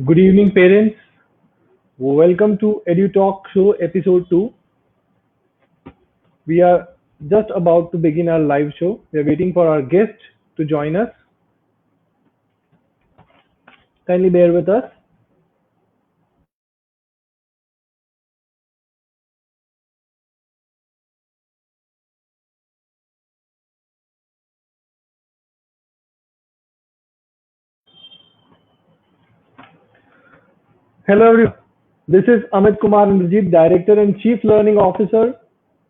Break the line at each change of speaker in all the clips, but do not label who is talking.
Good evening, parents. Welcome to EduTalk Show Episode 2. We are just about to begin our live show. We are waiting for our guest to join us. Kindly bear with us. Hello, everyone. This is Amit Kumar Indrajit, Director and Chief Learning Officer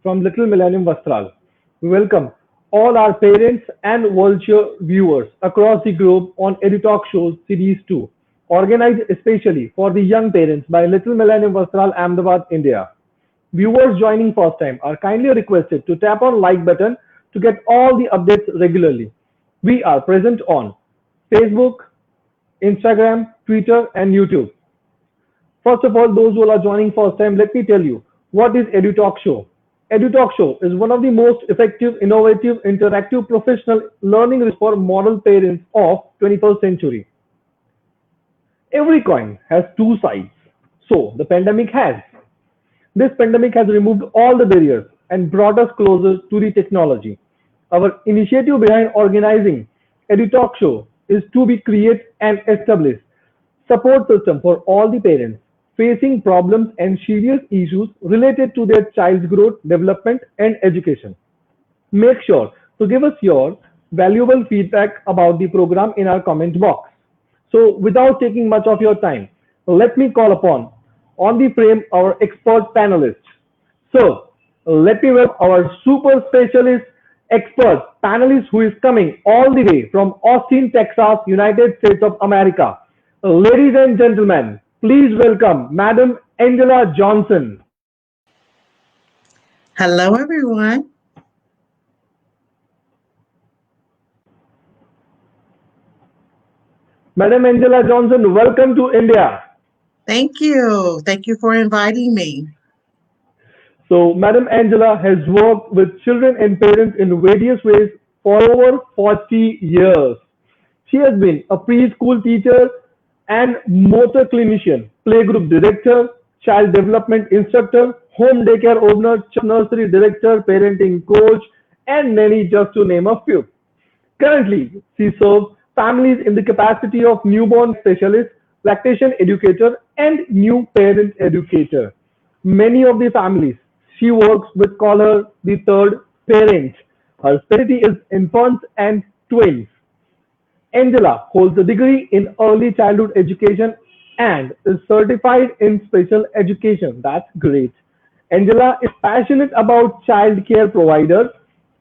from Little Millennium Vastral. We welcome all our parents and virtual viewers across the globe on EduTalk Shows Series 2, organized especially for the young parents by Little Millennium Vastral, Ahmedabad, India. Viewers joining first time are kindly requested to tap on like button to get all the updates regularly. We are present on Facebook, Instagram, Twitter, and YouTube. First of all, those who are joining first time, let me tell you what is EduTalk Show. EduTalk Show is one of the most effective, innovative, interactive professional learning resources for model parents of 21st century. Every coin has two sides. So the pandemic has. This pandemic has removed all the barriers and brought us closer to the technology. Our initiative behind organizing EduTalk Show is to be create and establish support system for all the parents facing problems and serious issues related to their child's growth, development, and education. Make sure to give us your valuable feedback about the program in our comment box. So, without taking much of your time, let me call upon on the frame our expert panelists. So, let me welcome our super specialist expert panelist who is coming all the way from Austin, Texas, United States of America. Ladies and gentlemen, please welcome Madam Angela Johnson.
Hello, everyone.
Madam Angela Johnson, welcome to India.
Thank you. Thank you for inviting me.
So, Madam Angela has worked with children and parents in various ways for over 40 years. She has been a preschool teacher and motor clinician, playgroup director, child development instructor, home daycare owner, nursery director, parenting coach, and nanny, just to name a few. Currently, she serves families in the capacity of newborn specialist, lactation educator, and new parent educator. Many of the families she works with call her the third parent. Her specialty is infants and twins. Angela holds a degree in early childhood education and is certified in special education. That's great. Angela is passionate about child care providers.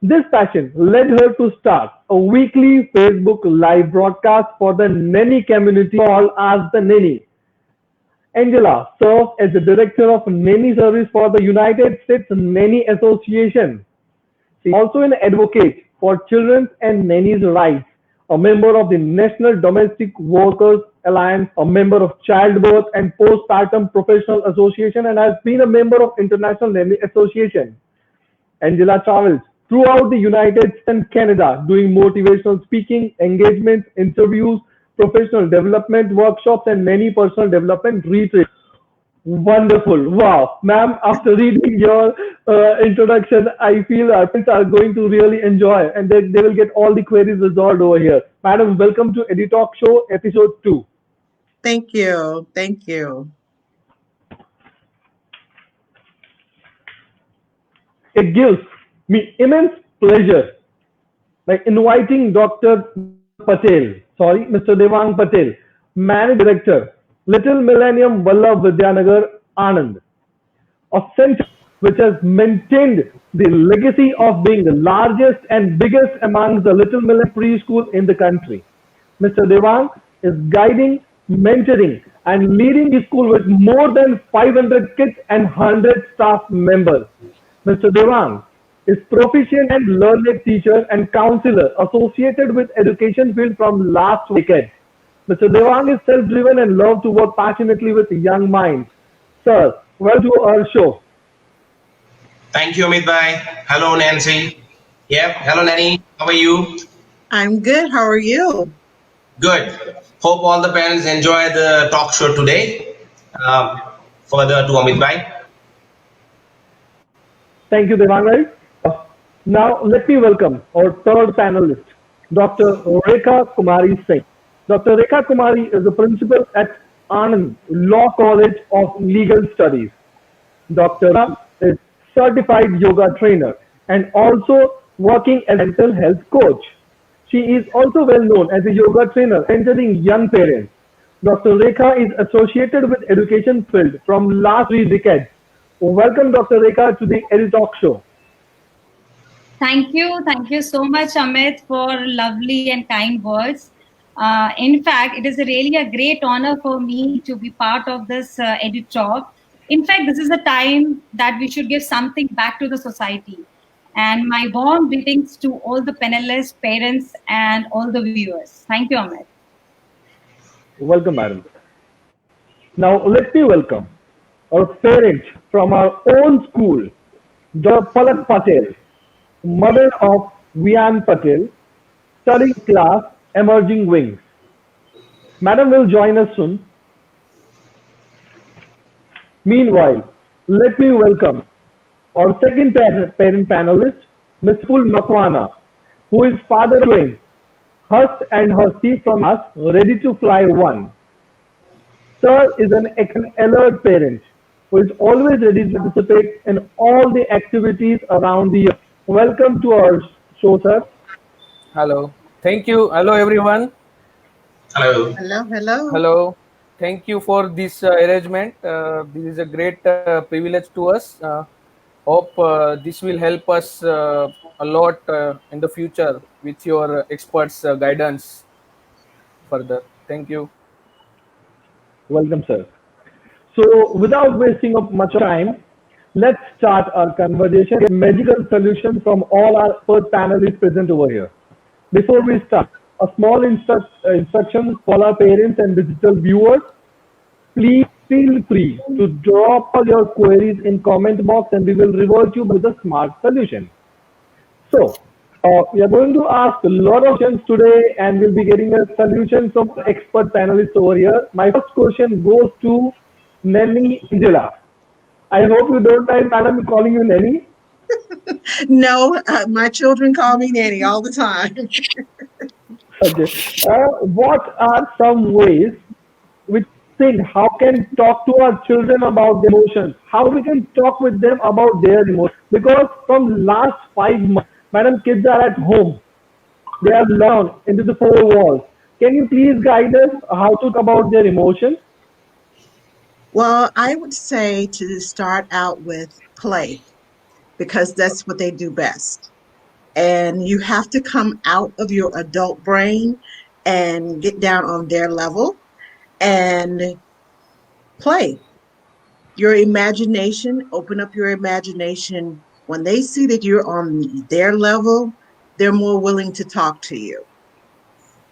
This passion led her to start a weekly Facebook live broadcast for the Nanny community called as the Nanny. Angela serves as the director of Nanny service for the United States Nanny Association. She is also an advocate for children's and nannies' rights, a member of the National Domestic Workers Alliance, a member of Childbirth and Postpartum Professional Association, and has been a member of International Nanny Association. Angela travels throughout the United States and Canada doing motivational speaking, engagements, interviews, professional development workshops, and many personal development retreats. Wonderful. Wow. Ma'am, after reading your introduction, I feel our parents are going to really enjoy and they will get all the queries resolved over here. Madam, welcome to EduTalk Show Episode 2.
Thank you. Thank you.
It gives me immense pleasure by inviting Dr. Patel, sorry, Mr. Devang Patel, Managing Director, Little Millennium Vallabh Vidyanagar, Anand, a center which has maintained the legacy of being the largest and biggest amongst the Little Millennium preschool in the country. Mr. Devang is guiding, mentoring, and leading the school with more than 500 kids and 100 staff members. Mr. Devang is proficient and learned teacher and counselor associated with education field from last decade. Mr. Devang is self-driven and loves to work passionately with young minds. Sir, welcome to our show.
Thank you, Amit bhai. Hello, Nancy. Yep. Hello, Nanny. How are you?
I'm good. How are you?
Good. Hope all the parents enjoy the talk show today. Um, Further to Amit Bhai.
Thank you, Devangai. Now, let me welcome our third panelist, Dr. Rekha Kumari Singh. Dr. Rekha Kumari is the principal at Anand Law College of Legal Studies. Dr. Rekha is certified yoga trainer and also working as a mental health coach. She is also well known as a yoga trainer mentoring young parents. Dr. Rekha is associated with education field from last 3 decades. Welcome, Dr. Rekha, to the EduTalk show.
Thank you. Thank you so much, Amit, for lovely and kind words. In fact, it is really a great honor for me to be part of this EduTalk. In fact, this is a time that we should give something back to the society. And my warm greetings to all the panelists, parents, and all the viewers. Thank you, Amit.
Welcome, madam. Now, let me welcome our parents from our own school, Dr. Palak Patel, mother of Vian Patel, studying class Emerging Wings. Madam will join us soon. Meanwhile, let me welcome our second parent panelist, Ms. Ful Makwana, who is father of twins, Hurst and Husty from us, Ready to Fly 1. Sir is an alert parent who is always ready to participate in all the activities around the year. Welcome to our show, sir.
Hello. Thank you. Hello, everyone.
Hello.
Hello, hello.
Hello. Thank you for this arrangement. This is a great privilege to us. Hope this will help us a lot in the future with your experts' guidance further. Thank you.
Welcome, sir. So, without wasting of much time, let's start our conversation. Get magical solution from all our first panelists present over here. Before we start, a small instruction for our parents and digital viewers. Please feel free to drop all your queries in comment box and we will revert you with a smart solution. So, we are going to ask a lot of questions today and we'll be getting a solution from expert panelists over here. My first question goes to Nanny Angela. I hope you don't mind, madam, calling you Nanny.
No, my children call me Nanny all the time.
Okay. What are some ways we think how can talk to our children about their emotions? How we can talk with them about their emotions? Because from last 5 months, madam, kids are at home. They are learned into the four walls. Can you please guide us how to talk about their emotions?
Well, I would say to start out with play because that's what they do best. And you have to come out of your adult brain and get down on their level and play. Your imagination, open up your imagination. When they see that you're on their level, they're more willing to talk to you.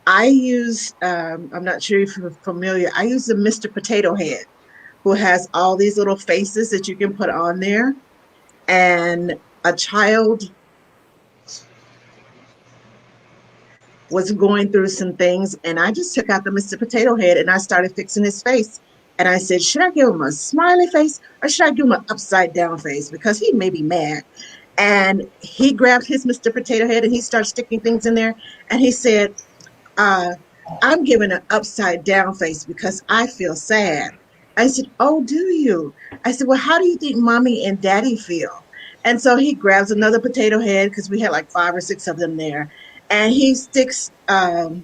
I use, I'm not sure if you're familiar, I use the Mr. Potato Head, who has all these little faces that you can put on there. And a child was going through some things, and I just took out the Mr. Potato Head and I started fixing his face. And I said, should I give him a smiley face or should I give him an upside down face? Because he may be mad. And he grabbed his Mr. Potato Head and he started sticking things in there. And he said, I'm giving an upside down face because I feel sad. I said, oh, do you? I said, well, how do you think mommy and daddy feel? And so he grabs another potato head because we had like 5 or 6 of them there. And he sticks the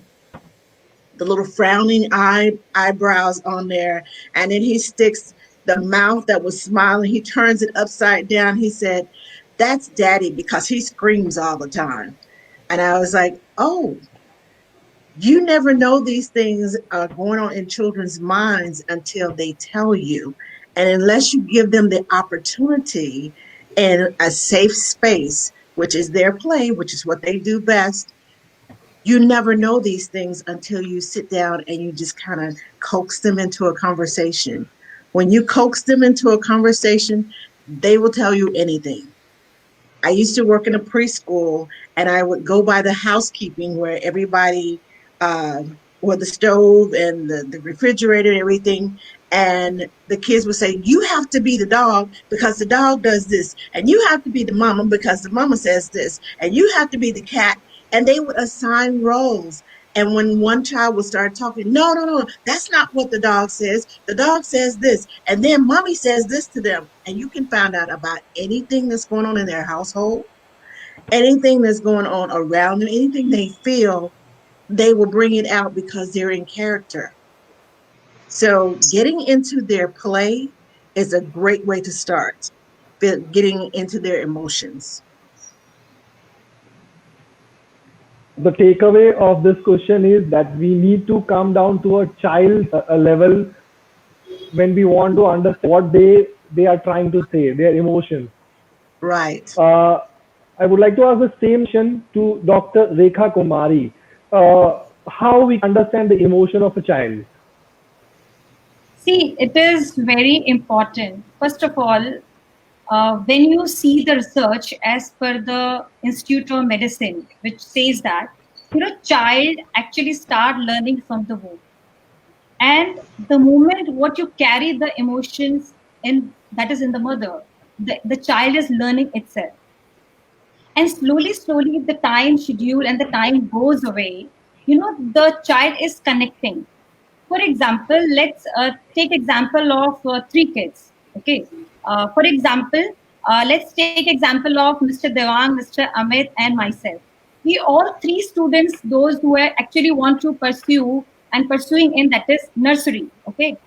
little frowning eyebrows on there. And then he sticks the mouth that was smiling. He turns it upside down. He said, that's daddy because he screams all the time. And I was like, oh, you never know these things are going on in children's minds until they tell you. And unless you give them the opportunity in a safe space, which is their play, which is what they do best, you never know these things until you sit down and you just kind of coax them into a conversation. When you coax them into a conversation, they will tell you anything. I used to work in a preschool and I would go by the housekeeping where everybody or the stove and the refrigerator and everything. And the kids would say, you have to be the dog because the dog does this. And you have to be the mama because the mama says this. And you have to be the cat. And they would assign roles. And when one child would start talking, no, no, no, that's not what the dog says. The dog says this. And then mommy says this to them. And you can find out about anything that's going on in their household, anything that's going on around them, anything they feel, they will bring it out because they're in character. So getting into their play is a great way to start, getting into their emotions.
The takeaway of this question is that we need to come down to a child level when we want to understand what they are trying to say, their emotions.
Right.
I would like to ask the same question to Dr. Rekha Kumari. How we understand the emotion of a child?
See, it is very important. First of all, when you see the research as per the Institute of Medicine, which says that child actually start learning from the womb, and the moment what you carry the emotions in, that is in the mother, the child is learning itself. And slowly, slowly, if the time schedule and the time goes away, the child is connecting. For example, let's take example of three kids. Okay. For example, let's take example of Mr. Devang, Mr. Amit, and myself. We all three students, those who actually want to pursue and pursuing in that is nursery. Okay.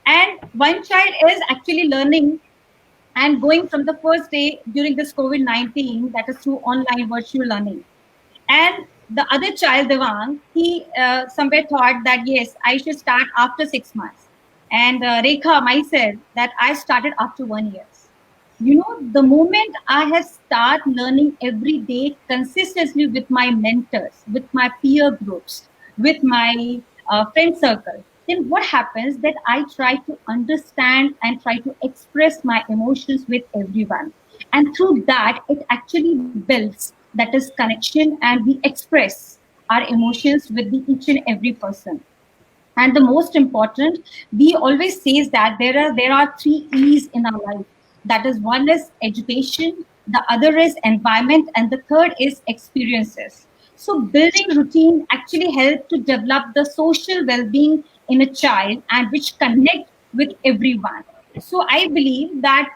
And one child is actually learning and going from the first day during this COVID-19, that is through online virtual learning. And the other child, Devang, he somewhere thought that, yes, I should start after 6 months. And Rekha, myself, that I started after 1 year. The moment I have started learning every day consistently with my mentors, with my peer groups, with my friend circle, then what happens that I try to understand and try to express my emotions with everyone. And through that, it actually builds that is connection, and we express our emotions with each and every person. And the most important, we always says that there are 3 E's in our life. That is, one is education, the other is environment, and the third is experiences. So building routine actually helps to develop the social well-being in a child and which connect with everyone. So I believe that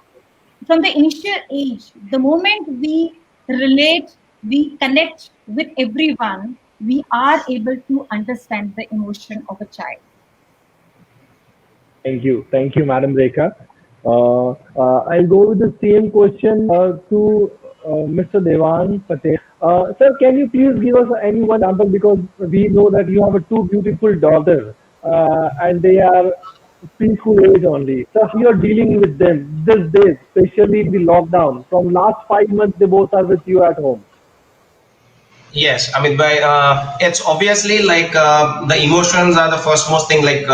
from the initial age, the moment we relate, we connect with everyone, we are able to understand the emotion of a child.
Thank you, Madam Rekha. I'll go with the same question to Mr. Devang Patel. Sir, can you please give us any one example, because we know that you have two beautiful daughters and they are preschool age only. So how you are dealing with them these days, especially the lockdown? From last 5 months, they both are with you at home.
Yes, I mean, it's obviously like the emotions are the first most thing, like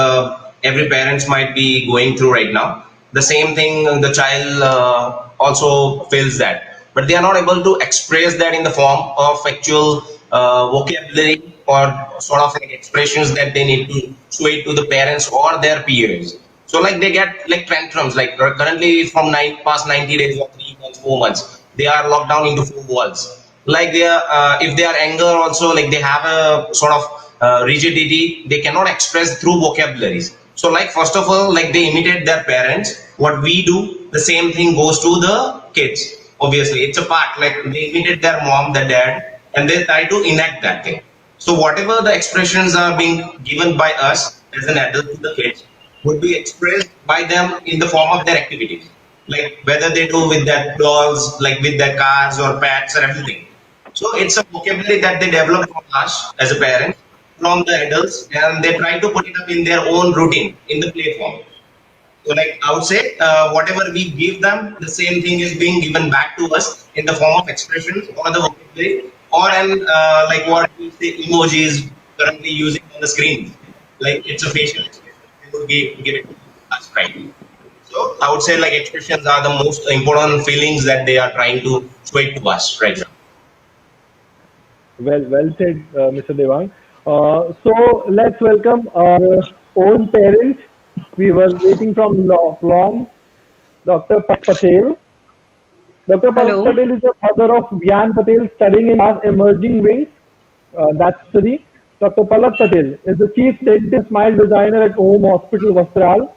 every parents might be going through right now. The same thing, the child also feels that, but they are not able to express that in the form of actual vocabulary or sort of like expressions that they need to show it to the parents or their peers. So like they get like tantrums, like currently from past 90 days or 3 months, 4 months, they are locked down into 4 walls. Like they are, if they are anger also, like they have a sort of rigidity, they cannot express through vocabularies. So like first of all, like they imitate their parents. What we do, the same thing goes to the kids. Obviously, it's a part, like they imitate their mom, their dad, and they try to enact that thing. So whatever the expressions are being given by us as an adult to the kids would be expressed by them in the form of their activities, like whether they do with their dolls, like with their cars or pets or everything. So it's a vocabulary that they develop from us as a parent, from the adults, and they try to put it up in their own routine in the play form. So like I would say, whatever we give them, the same thing is being given back to us in the form of expressions or the vocabulary, or an like what we say emojis currently using on the screen. Like it's a facial expression. They would give it to us, right? So I would say like expressions are the most important feelings that they are trying to show it to us right now.
Well said, Mr. Devang. So let's welcome our own parent. We were waiting from long, Dr. Patel. Dr.
Hello.
Patel is the mother of Vyan Patel studying in our emerging wings. That's study. Dr. Palak Patel is the chief dentist smile designer at Home Hospital Vastral.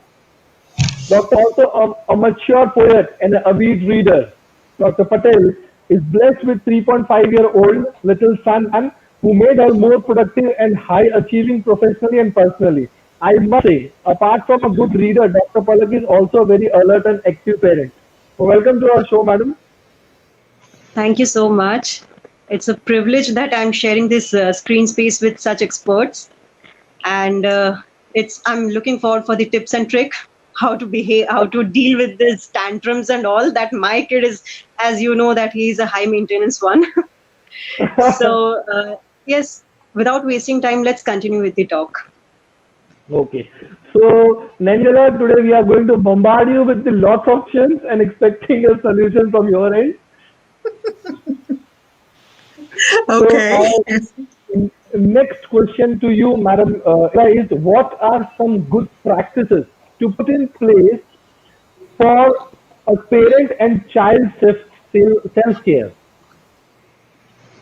Dr. also a mature poet and an avid reader. Dr. Patel is blessed with 3.5-year-old little son who made her more productive and high achieving professionally and personally. I must say, apart from a good reader, Dr. Palak is also a very alert and active parent. So welcome to our show, madam.
Thank you so much. It's a privilege that I'm sharing this screen space with such experts, and I'm looking forward for the tips and trick how to behave, how to deal with these tantrums and all. That my kid is, as you know, that he is a high maintenance one. So yes, without wasting time, let's continue with the talk.
Okay. So, Nanjala, today we are going to bombard you with the lots of options and expecting a solution from your end.
Okay.
So, next question to you, Madam, is what are some good practices to put in place for a parent and child self-care?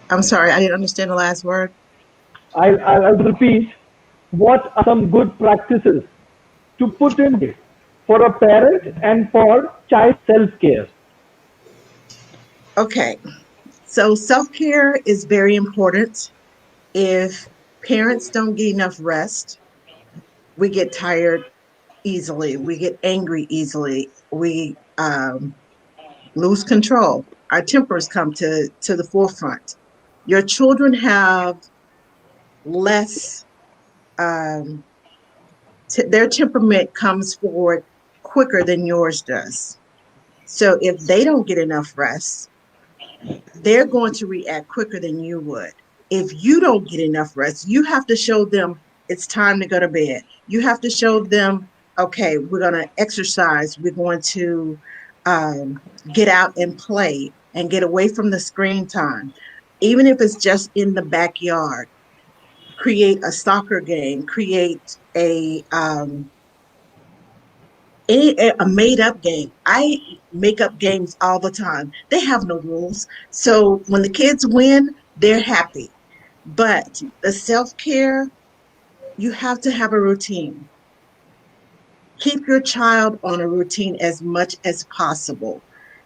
I'm sorry, I didn't understand the last word.
I'll repeat. What are some good practices to put in place for a parent and for child self-care?
Okay. So self-care is very important. If parents don't get enough rest, we get tired easily. We get angry easily. We lose control. Our tempers come to the forefront. Your children have less, their temperament comes forward quicker than yours does. So if they don't get enough rest, they're going to react quicker than you would. If you don't get enough rest, you have to show them it's time to go to bed. You have to show them, okay, we're going to exercise. We're going to get out and play and get away from the screen time. Even if it's just in the backyard, create a soccer game, create a made up game. I make up games all the time. They have no rules. So when the kids win, they're happy. But the self-care, you have to have a routine. Keep your child on a routine as much as possible.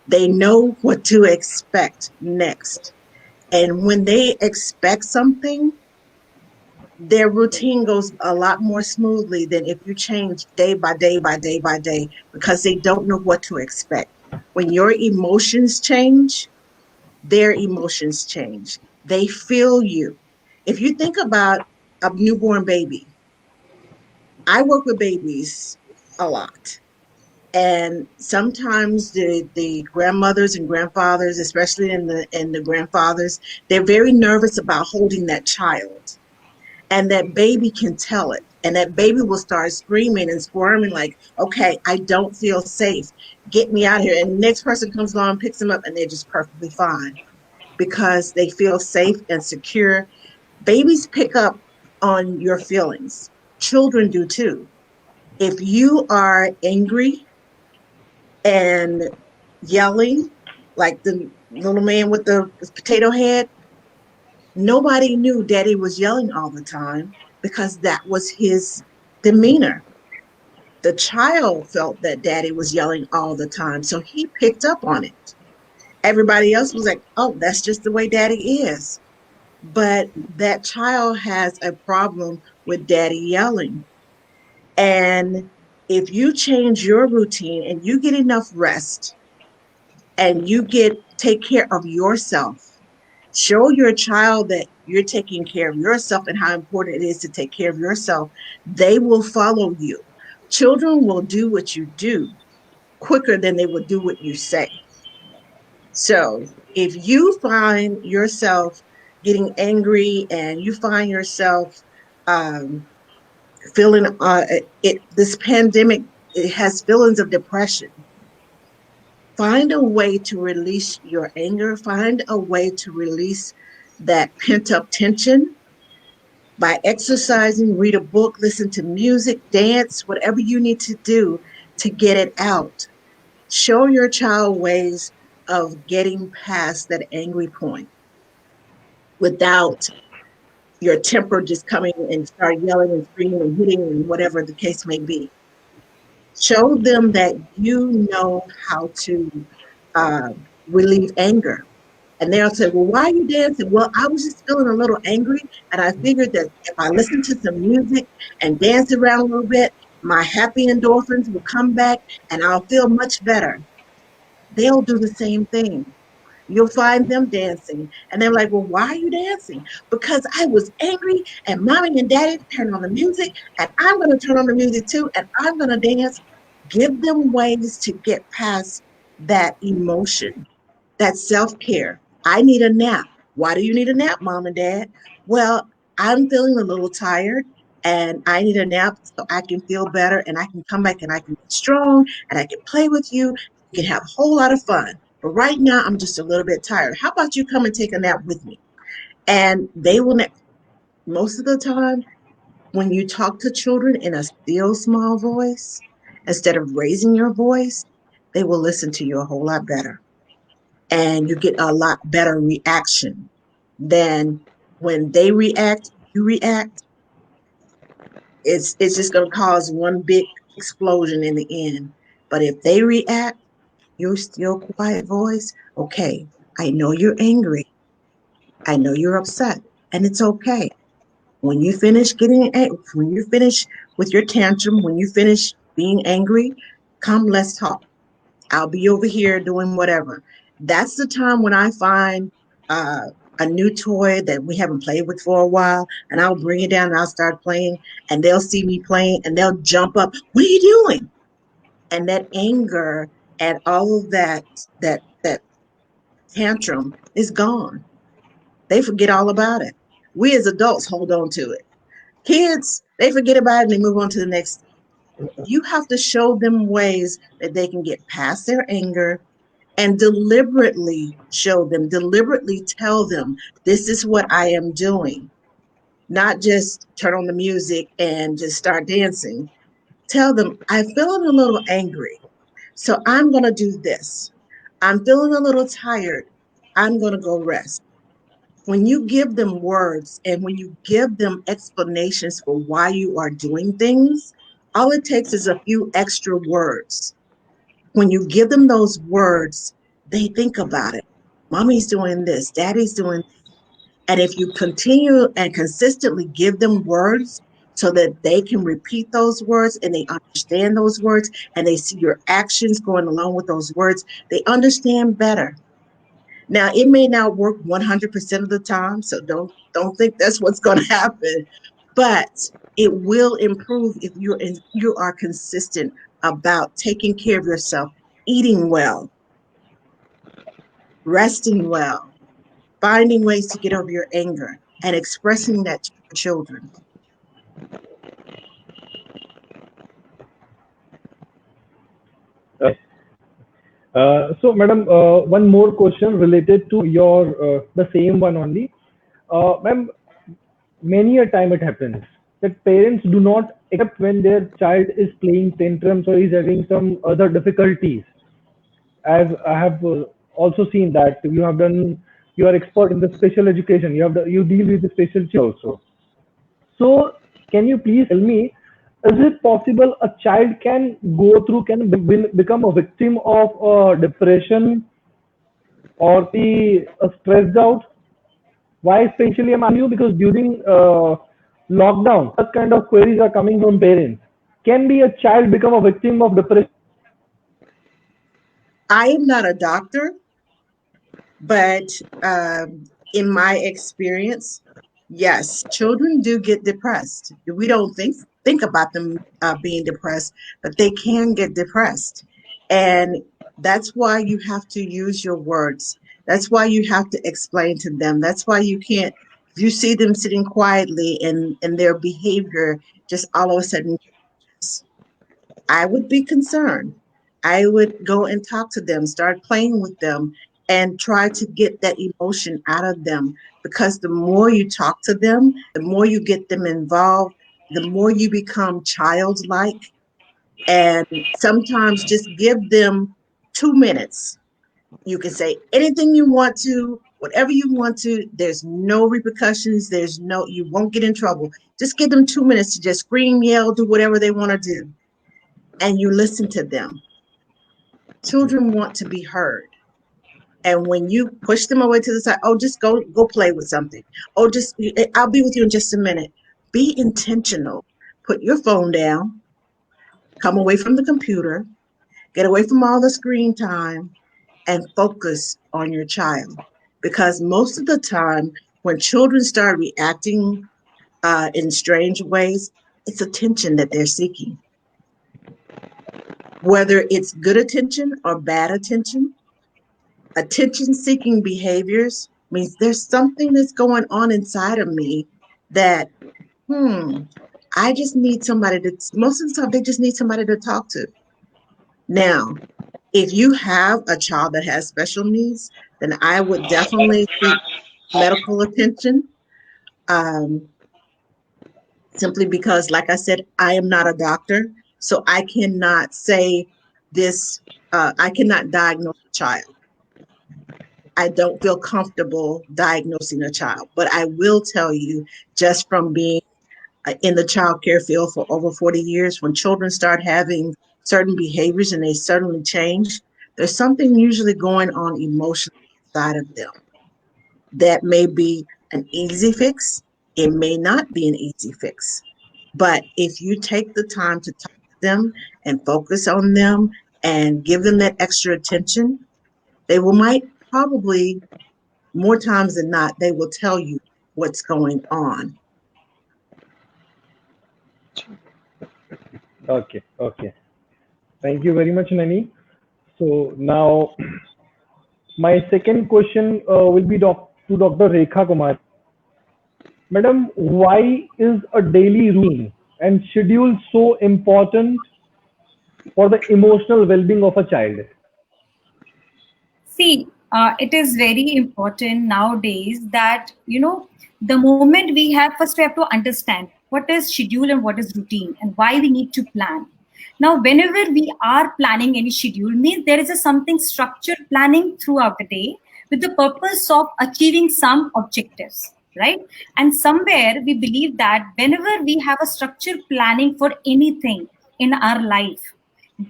They know what to expect next. And when they expect something, their routine goes a lot more smoothly than if you change day by day by day by day, because they don't know what to expect. When your emotions change, their emotions change. They feel you. If you think about a newborn baby, I work with babies a lot. And sometimes the grandmothers and grandfathers, especially in the grandfathers, they're very nervous about holding that child. And that baby can tell it. And that baby will start screaming and squirming like, okay, I don't feel safe. Get me out of here. And the next person comes along, picks them up, and they're just perfectly fine because they feel safe and secure. Babies pick up on your feelings. Children do too. If you are angry and yelling like the little man with the potato head, nobody knew Daddy was yelling all the time because that was his demeanor. The child felt that Daddy was yelling all the time, so he picked up on it. Everybody else was like, oh, that's just the way Daddy is. But that child has a problem with Daddy yelling. And if you change your routine and you get enough rest and you take care of yourself, show your child that you're taking care of yourself and how important it is to take care of yourself, they will follow you. Children will do what you do quicker than they will do what you say. So if you find yourself getting angry and you find yourself feeling this pandemic, it has feelings of depression. Find a way to release your anger. Find a way to release that pent up tension By exercising, read a book, listen to music, dance, whatever you need to do to get it out. Show your child ways of getting past that angry point without your temper just coming and start yelling and screaming and hitting and whatever the case may be. Show them that you know how to uh, relieve anger. And they'll say, well, why are you dancing? Well, I was just feeling a little angry. And I figured that if I listen to some music and dance around a little bit, my happy endorphins will come back and I'll feel much better. They'll do the same thing. You'll find them dancing. And they're like, well, why are you dancing? Because I was angry and mommy and daddy turned on the music and I'm going to turn on the music too and I'm going to dance. Give them ways to get past that emotion. That's self-care. I need a nap. Why do you need a nap, mom and dad? Well, I'm feeling a little tired and I need a nap so I can feel better and I can come back and I can be strong and I can play with you. We can have a whole lot of fun. But right now, I'm just a little bit tired. How about you come and take a nap with me? And they will, most of the time, when you talk to children in a still small voice, instead of raising your voice, they will listen to you a whole lot better and you get a lot better reaction than when they react, you react. It's just going to cause one big explosion in the end. But if they react, you're still quiet voice. Okay, I know you're angry. I know you're upset, and it's okay. When you finish when you finish with your tantrum, when you finish being angry, come, let's talk. I'll be over here doing whatever. That's the time when I find uh, a new toy that we haven't played with for a while, and I'll bring it down and I'll start playing, and they'll see me playing and they'll jump up. What are you doing? And that anger and all of that tantrum is gone. They forget all about it. We as adults hold on to it. Kids, they forget about it and they move on to the next. You have to show them ways that they can get past their anger and deliberately show them, deliberately tell them, this is what I am doing. Not just turn on the music and just start dancing. Tell them, I'm feeling a little angry. So I'm going to do this. I'm feeling a little tired. I'm going to go rest. When you give them words and when you give them explanations for why you are doing things, all it takes is a few extra words. When you give them those words, they think about it. Mommy's doing this, daddy's doing this. And if you continue and consistently give them words so that they can repeat those words and they understand those words and they see your actions going along with those words, they understand better. Now, it may not work 100% of the time, so don't think that's what's going to happen, but it will improve if you are consistent about taking care of yourself, eating well, resting well, finding ways to get over your anger, and expressing that to your children.
So, madam, one more question related to your the same one only. Ma'am, many a time it happens that parents do not accept when their child is playing tantrums or is having some other difficulties. As I have also seen that you have done, you are expert in the special education. You deal with the special children also. So, can you please tell me, is it possible a child can go through, become a victim of depression or be stressed out? Why especially I'm asking you because during lockdown, such kind of queries are coming from parents. Can be a child become a victim of depression?
I am not a doctor, but in my experience, yes, children do get depressed. We don't think about them being depressed, but they can get depressed, and that's why you have to use your words. That's why you have to explain to them. That's why you can't. If you see them sitting quietly and their behavior just all of a sudden, I would be concerned. I would go and talk to them, start playing with them, and try to get that emotion out of them, because the more you talk to them, the more you get them involved, the more you become childlike. And sometimes just give them 2 minutes. You can say anything you want to, whatever you want to. There's no repercussions. You won't get in trouble. Just give them 2 minutes to just scream, yell, do whatever they want to do. And you listen to them. Children want to be heard. And when you push them away to the side, oh, just go play with something. Oh, I'll be with you in just a minute. Be intentional. Put your phone down. Come away from the computer. Get away from all the screen time and focus on your child. Because most of the time, when children start reacting in strange ways, it's attention that they're seeking. Whether it's good attention or bad attention, attention-seeking behaviors means there's something that's going on inside of me that, I just need somebody to, most of the time, they just need somebody to talk to. Now, if you have a child that has special needs, then I would definitely seek medical attention. Simply because, like I said, I am not a doctor, so I cannot say this, I cannot diagnose a child. I don't feel comfortable diagnosing a child, but I will tell you, just from being in the child care field for over 40 years, when children start having certain behaviors and they certainly change, there's something usually going on emotionally inside of them. That may be an easy fix. It may not be an easy fix. But if you take the time to talk to them and focus on them and give them that extra attention, they might probably, more times than not, they will tell you what's going on.
Okay. Thank you very much, Nanny. So now my second question will be to Dr. Rekha Kumar. Madam, why is a daily routine and schedule so important for the emotional well-being of a child?
See, it is very important nowadays that, the moment we have, first we have to understand what is schedule and what is routine and why we need to plan. Now, whenever we are planning any schedule, means there is something structured planning throughout the day with the purpose of achieving some objectives, right? And somewhere we believe that whenever we have a structured planning for anything in our life,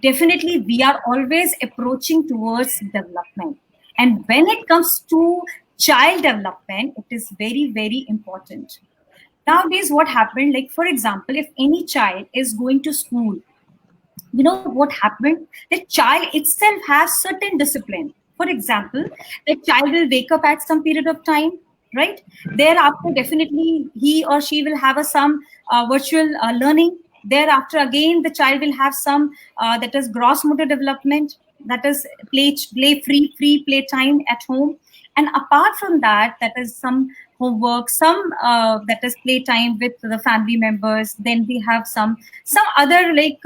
definitely we are always approaching towards development. And when it comes to child development, it is very, very important. Nowadays, what happened, like for example, if any child is going to school, you know what happened? The child itself has certain discipline. For example, the child will wake up at some period of time, right? Thereafter, definitely he or she will have some virtual learning. Thereafter, again, the child will have some that is gross motor development, that is free play time at home. And apart from that, that is some homework, some that is play time with the family members. Then we have some other like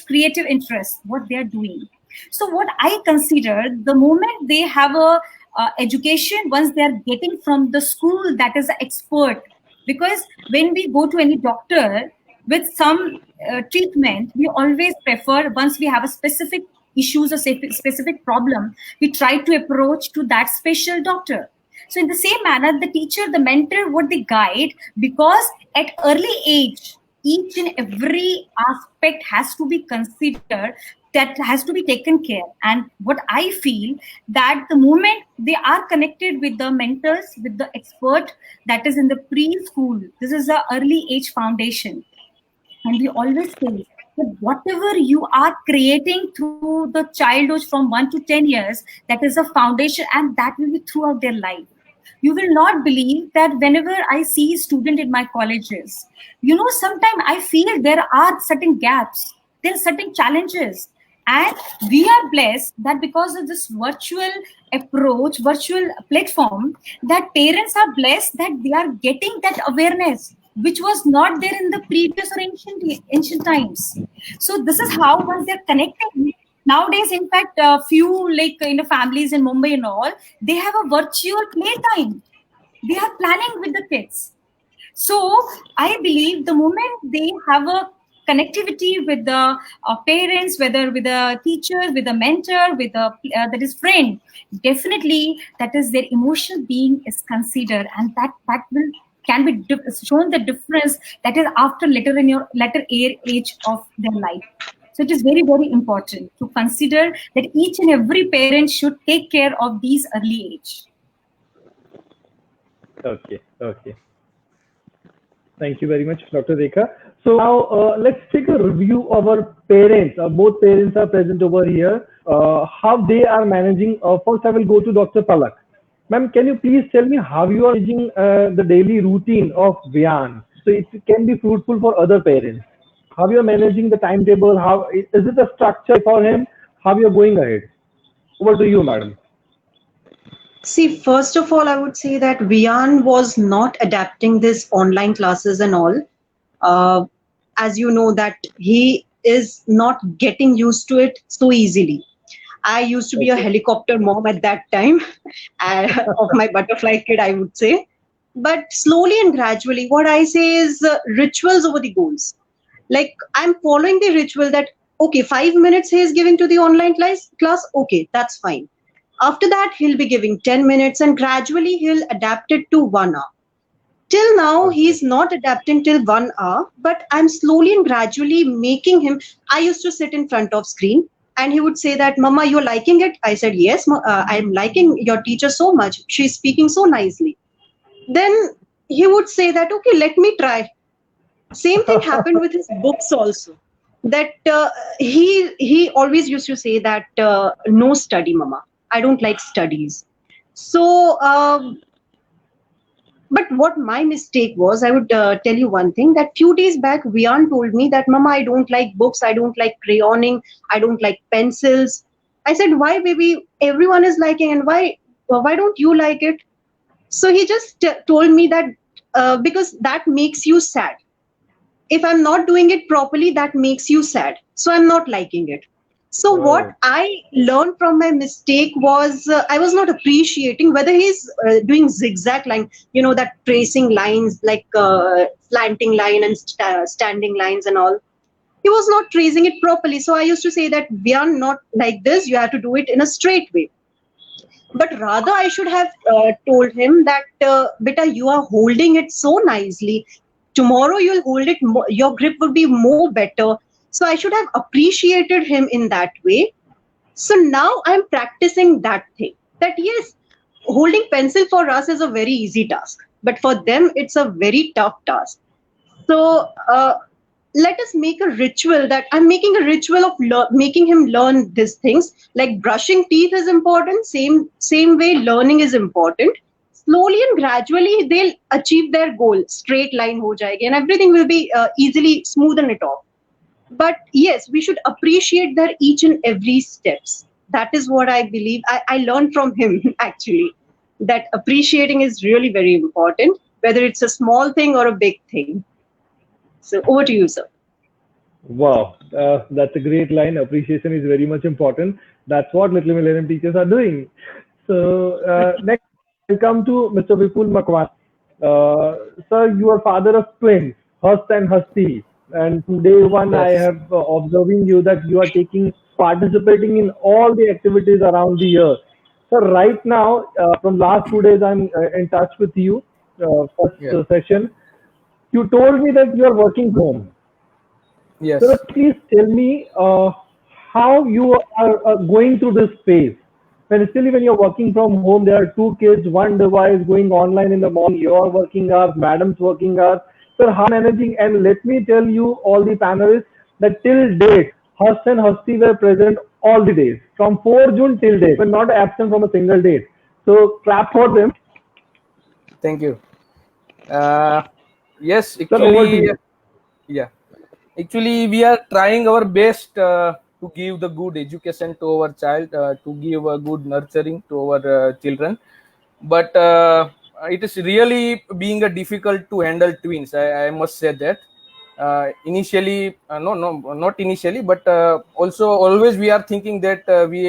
creative interest, what they are doing. So what I consider, the moment they have a education, once they are getting from the school that is an expert, because when we go to any doctor with some treatment, we always prefer, once we have a specific issues or specific problem, we try to approach to that special doctor. So in the same manner, the teacher, the mentor, what they guide, because at early age, each and every aspect has to be considered, that has to be taken care. And what I feel, that the moment they are connected with the mentors, with the expert, that is in the preschool, this is the early age foundation. And we always say that whatever you are creating through the childhood from 1 to 10 years, that is a foundation, and that will be throughout their life. You will not believe that whenever I see students in my colleges, sometimes I feel there are certain gaps, there are certain challenges. And we are blessed that because of this virtual approach, virtual platform, that parents are blessed that they are getting that awareness, which was not there in the previous or ancient times. So this is how, once they're connected, Nowadays, in fact, few families in Mumbai and all, they have a virtual playtime. They are planning with the kids. So I believe the moment they have a connectivity with the parents, whether with a teacher, with a mentor, with a that is friend, definitely that is their emotional being is considered, and that will can be shown the difference that is after later age of their life. So it is very, very important to consider that each and every parent should take care of these early age.
Okay, okay. Thank you very much, Dr. Rekha. So now let's take a review of our parents. Both parents are present over here. How they are managing. First, I will go to Dr. Palak. Ma'am, can you please tell me how you are managing the daily routine of Vian? So it can be fruitful for other parents. How you are managing the timetable? How is it a structure for him? How you are going ahead? Over to you, madam.
See, first of all, I would say that Vian was not adapting this online classes and all. Uh, as you know, that he is not getting used to it so easily. I used to be a
Okay.
helicopter mom at that time of my butterfly kid, I would say. But slowly and gradually, what I say is rituals over the goals. Like I'm following the ritual that, okay, 5 minutes he is giving to the online class. Okay, that's fine. After that, he'll be giving 10 minutes and gradually he'll adapt it to 1 hour. Till now,
Okay.
he's not adapting till 1 hour, but I'm slowly and gradually making him. I used to sit in front of screen and he would say that, Mama, you're liking it? I said, yes, I'm liking your teacher so much. She's speaking so nicely. Then he would say that, okay, let me try. Same thing happened with his books also. That he always used to say that no study, Mama. I don't like studies. So but what my mistake was, I would tell you one thing that few days back, Vian told me that, Mama, I don't like books, I don't like crayoning, I don't like pencils. I said, why, baby? Everyone is liking, and why don't you like it? So he just told me that because that makes you sad. If I'm not doing it properly, that makes you sad. So I'm not liking it. So what
Oh,
I learned from my mistake was I was not appreciating whether he's doing zigzag line, that tracing lines like slanting line and standing lines and all. He was not tracing it properly. So I used to say that we are not like this. You have to do it in a straight way. But rather, I should have told him that, beta, you are holding it so nicely. Tomorrow you'll hold it, your grip will be more better. So I should have appreciated him in that way. So now I'm practicing that thing. That yes, holding pencil for us is a very easy task, but for them it's a very tough task. So let us make a ritual that I'm making a ritual of making him learn these things. Like brushing teeth is important. Same way learning is important. Slowly and gradually they'll achieve their goal. Straight line ho jayegi and everything will be easily smoothen it off. But yes, we should appreciate their each and every steps. That is what I believe. I learned from him actually that appreciating is really very important, whether it's a small thing or a big thing. So over to you, sir.
wow. That's a great line. Appreciation is very much important. That's what Little Millennium teachers are doing. So next, I'll come to Mr. Vipul Makwan. Sir, you are father of twins, Hust and Hasti. And from day one, I
Yes.
have observing you that you are participating in all the activities around the year. So right now, from last 2 days, I'm in touch with you first
Yeah.
session. You told me that you are working home. So
Yes.
please tell me how you are going through this phase. When you're working from home, there are two kids, one device going online in the morning, your working hours, madam's working hours. So how managing? And let me tell you, all the panelists, that till date, Hus and Hasti were present all the days from 4 June till date. Were not absent from a single date. So clap for them.
Thank you. Uh, yes,
Sir, over to
actually,
you.
yeah. Actually, we are trying our best to give the good education to our child, to give a good nurturing to our children. But it is really being a difficult to handle twins. I must say that. initially, no, not initially, but also always we are thinking that we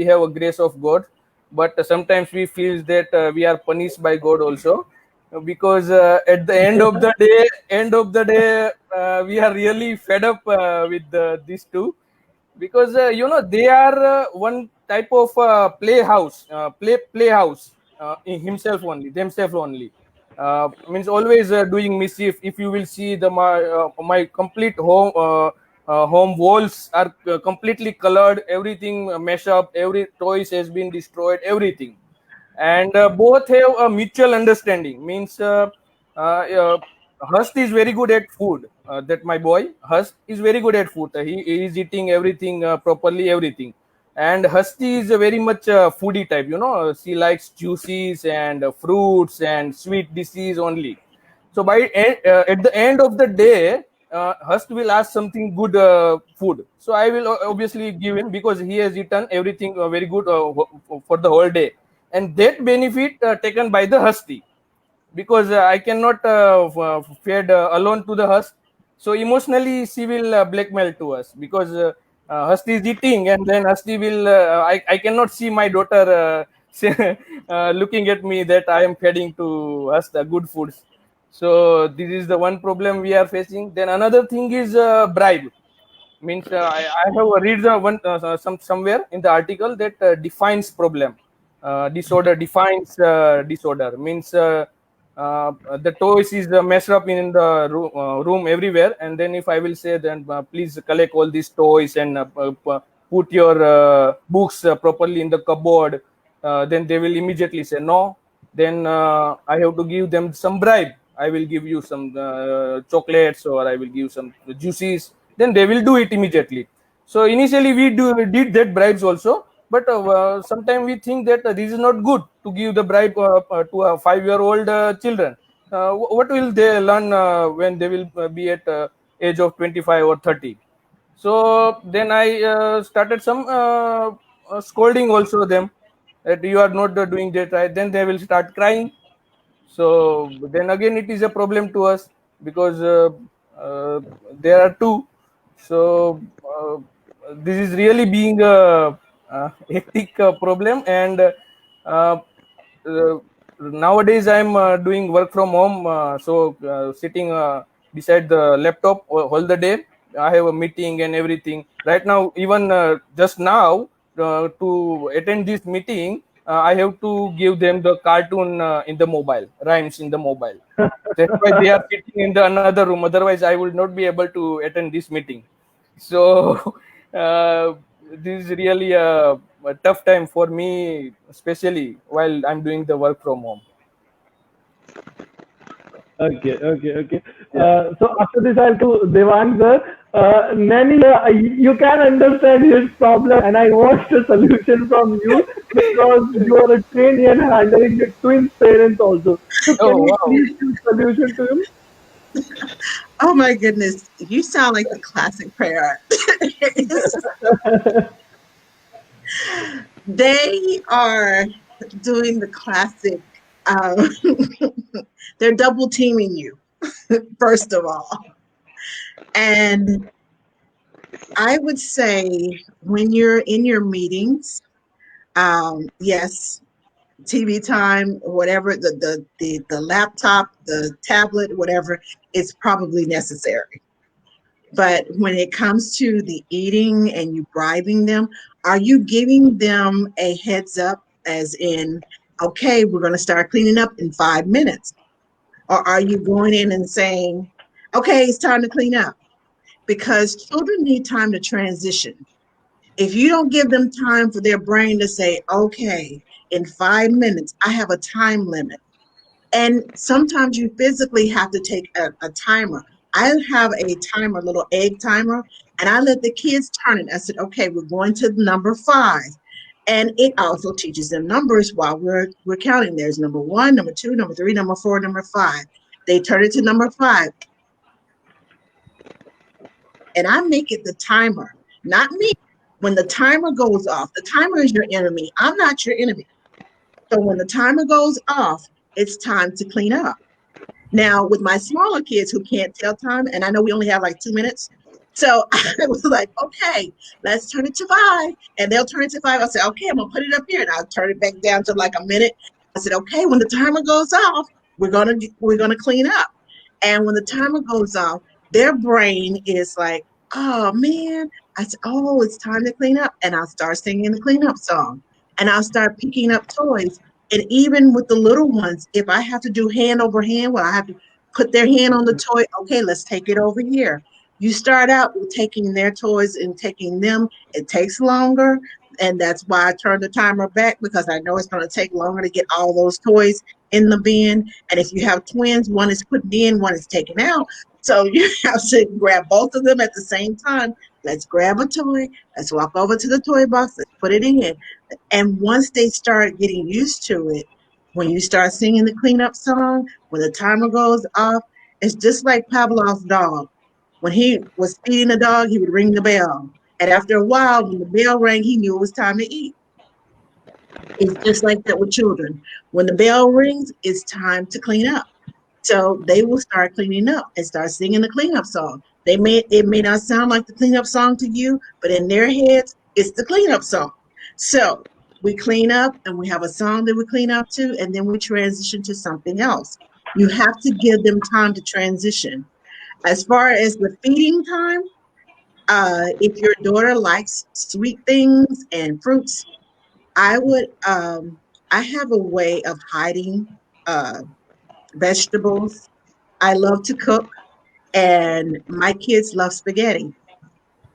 have a grace of God, but sometimes we feel that we are punished by God also, because at the end of the day, we are really fed up with these two, because they are one type of playhouse in himself only, themselves only. Means always doing mischief. If you will see my complete home walls are completely colored, everything messed up, every toys has been destroyed, everything. And both have a mutual understanding. Means Hurst is very good at food. That my boy Hurst is very good at food. He is eating everything properly, everything. And Husty is a very much foodie type. She likes juices and fruits and sweet dishes only. So at the end of the day, Hust will ask something good food. So I will obviously give him, because he has eaten everything very good for the whole day, and that benefit taken by the Husty, because I cannot fed alone to the Hust. So emotionally, she will blackmail to us, because Husty is eating, and then Husty will. I cannot see my daughter looking at me that I am feeding to us the good foods. So this is the one problem we are facing. Then another thing is bribe. Means I have read the one somewhere in the article that defines problem. Disorder defines disorder. Means the toys is messed up in the room everywhere, and then if I will say, then please collect all these toys and put your books properly in the cupboard, then they will immediately say no. Then I have to give them some bribe. I will give you some chocolates, or I will give some juices. Then they will do it immediately. So initially we did that bribes also, but sometimes we think that this is not good to give the bribe to a 5-year-old children. What will they learn when they will be at age of 25 or 30? So then I started some scolding also them, that you are not doing that right. Then they will start crying. So then again it is a problem to us, because uh, there are two. So this is really being a hectic problem. And uh, uh, nowadays I'm doing work from home, so sitting beside the laptop all the day. I have a meeting and everything right now. Even just now, to attend this meeting, I have to give them the cartoon in the mobile, rhymes in the mobile. That's why they are sitting in the another room. Otherwise, I would not be able to attend this meeting. So uh, this is really a tough time for me, especially while I'm doing the work from home.
Okay. So after this, I'll to Devang sir. Nanny, you can understand his problem, and I want a solution from you because you are a trainee and handling the twins' parents also. So can
Oh
you
wow!
please give solution to him?
Oh my goodness, you sound like the classic parent. They are doing the classic. Um, they're double teaming you, first of all. And I would say when you're in your meetings, yes, TV time, whatever, the laptop, the tablet, whatever, is probably necessary. But when it comes to the eating and you bribing them, are you giving them a heads up, as in, okay, we're going to start cleaning up in 5 minutes? Or are you going in and saying, okay, it's time to clean up? Because children need time to transition. If you don't give them time for their brain to say, okay, in 5 minutes, I have a time limit. And sometimes you physically have to take a timer. I have a timer, little egg timer, and I let the kids turn it. I said, okay, we're going to number 5. And it also teaches them numbers while we're counting. There's number 1, number 2, number 3, number 4, number 5. They turn it to number 5. And I make it the timer, not me. When the timer goes off, the timer is your enemy. I'm not your enemy. So when the timer goes off, it's time to clean up. Now, with my smaller kids who can't tell time, and I know we only have like 2 minutes, so I was like, okay, let's turn it to 5. And they'll turn it to 5. I'll say, okay, I'm going to put it up here. And I'll turn it back down to like a minute. I said, okay, when the timer goes off, we're gonna clean up. And when the timer goes off, their brain is like, oh man. I said, oh, it's time to clean up. And I'll start singing the cleanup song. And I'll start picking up toys. And even with the little ones, if I have to do hand over hand, well, I have to put their hand on the toy. Okay, let's take it over here. You start out with taking their toys and taking them. It takes longer. And that's why I turn the timer back, because I know it's going to take longer to get all those toys in the bin. And if you have twins, one is put in, one is taken out. So you have to grab both of them at the same time. Let's grab a toy. Let's walk over to the toy box. Let's put it in. And once they start getting used to it, when you start singing the cleanup song, when the timer goes off, it's just like Pavlov's dog. When he was feeding the dog, he would ring the bell. And after a while, when the bell rang, he knew it was time to eat. It's just like that with children. When the bell rings, it's time to clean up. So they will start cleaning up and start singing the cleanup song. It may not sound like the cleanup song to you, but in their heads, it's the cleanup song. So we clean up and we have a song that we clean up to, and then we transition to something else. You have to give them time to transition. As far as the feeding time, if your daughter likes sweet things and fruits, I would, I have a way of hiding vegetables. I love to cook, and my kids love spaghetti.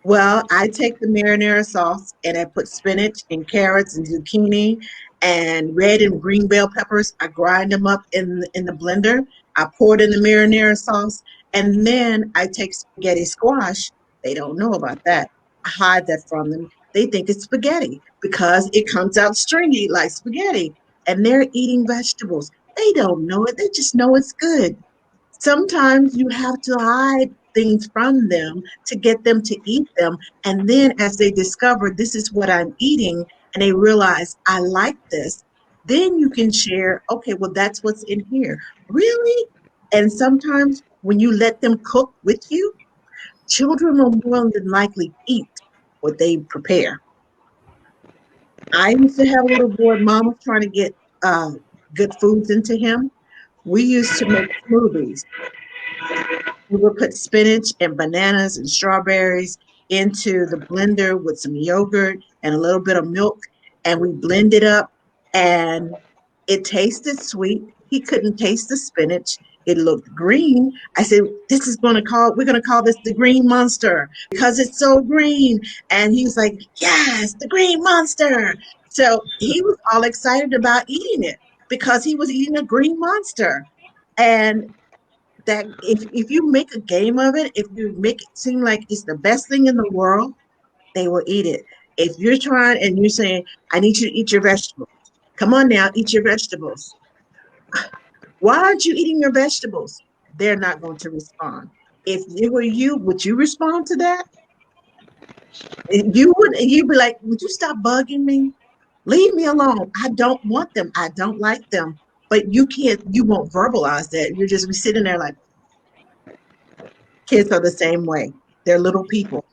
Well, I take the marinara sauce and I put spinach and carrots and zucchini and red and green bell peppers. I grind them up in the blender. I pour it in the marinara sauce, and then I take spaghetti squash. They don't know about that. I hide that from them. They think it's spaghetti because it comes out stringy like spaghetti, and they're eating vegetables. They don't know it. They just know it's good. Sometimes you have to hide things from them to get them to eat them. And then as they discover this is what I'm eating and they realize I like this, then you can share, okay, well, that's what's in here. Really? And sometimes when you let them cook with you, children will more than likely eat what they prepare. I used to have a little boy, mom was trying to get good foods into him. We used to make smoothies. We would put spinach and bananas and strawberries into the blender with some yogurt and a little bit of milk, and we blend it up, and it tasted sweet. He couldn't taste the spinach. It looked green. I said, we're gonna call this the green monster because it's so green. And he was like, yes, the green monster. So he was all excited about eating it because he was eating a green monster. And that if you make a game of it, if you make it seem like it's the best thing in the world, they will eat it. If you're trying and you're saying, I need you to eat your vegetables. Come on now, eat your vegetables. Why aren't you eating your vegetables? They're not going to respond. If it were you, would you respond to that? You would, you'd be like, would you stop bugging me? Leave me alone. I don't want them. I don't like them. But you won't verbalize that. You're just be sitting there like, kids are the same way. They're little people.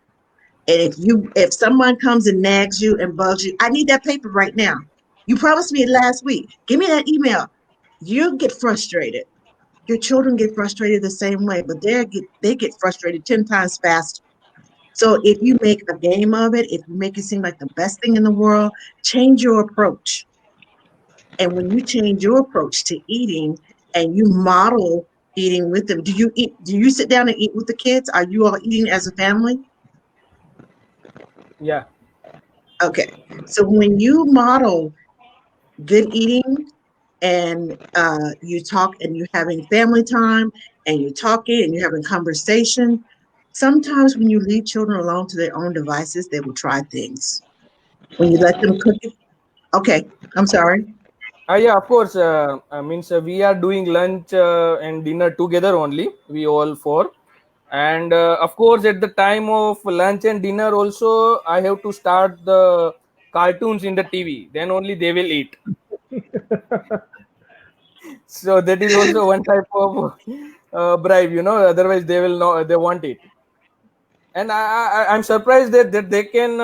And if someone comes and nags you and bugs you, I need that paper right now. You promised me it last week. Give me that email. You get frustrated. Your children get frustrated the same way, but they get frustrated 10 times faster. So if you make a game of it, if you make it seem like the best thing in the world, change your approach. And when you change your approach to eating and you model eating with them, do you sit down and eat with the kids? Are you all eating as a family?
Yeah.
Okay. So when you model good eating and you talk and you're having family time and you're talking and you're having conversation, sometimes when you leave children alone to their own devices, they will try things. When you let them cook it. Okay. I'm sorry.
Yeah, of course. Means we are doing lunch and dinner together only. We all four, and of course at the time of lunch and dinner also, I have to start the cartoons in the TV. Then only they will eat. So that is also one type of bribe, otherwise they will not, they want it. And I'm surprised that they can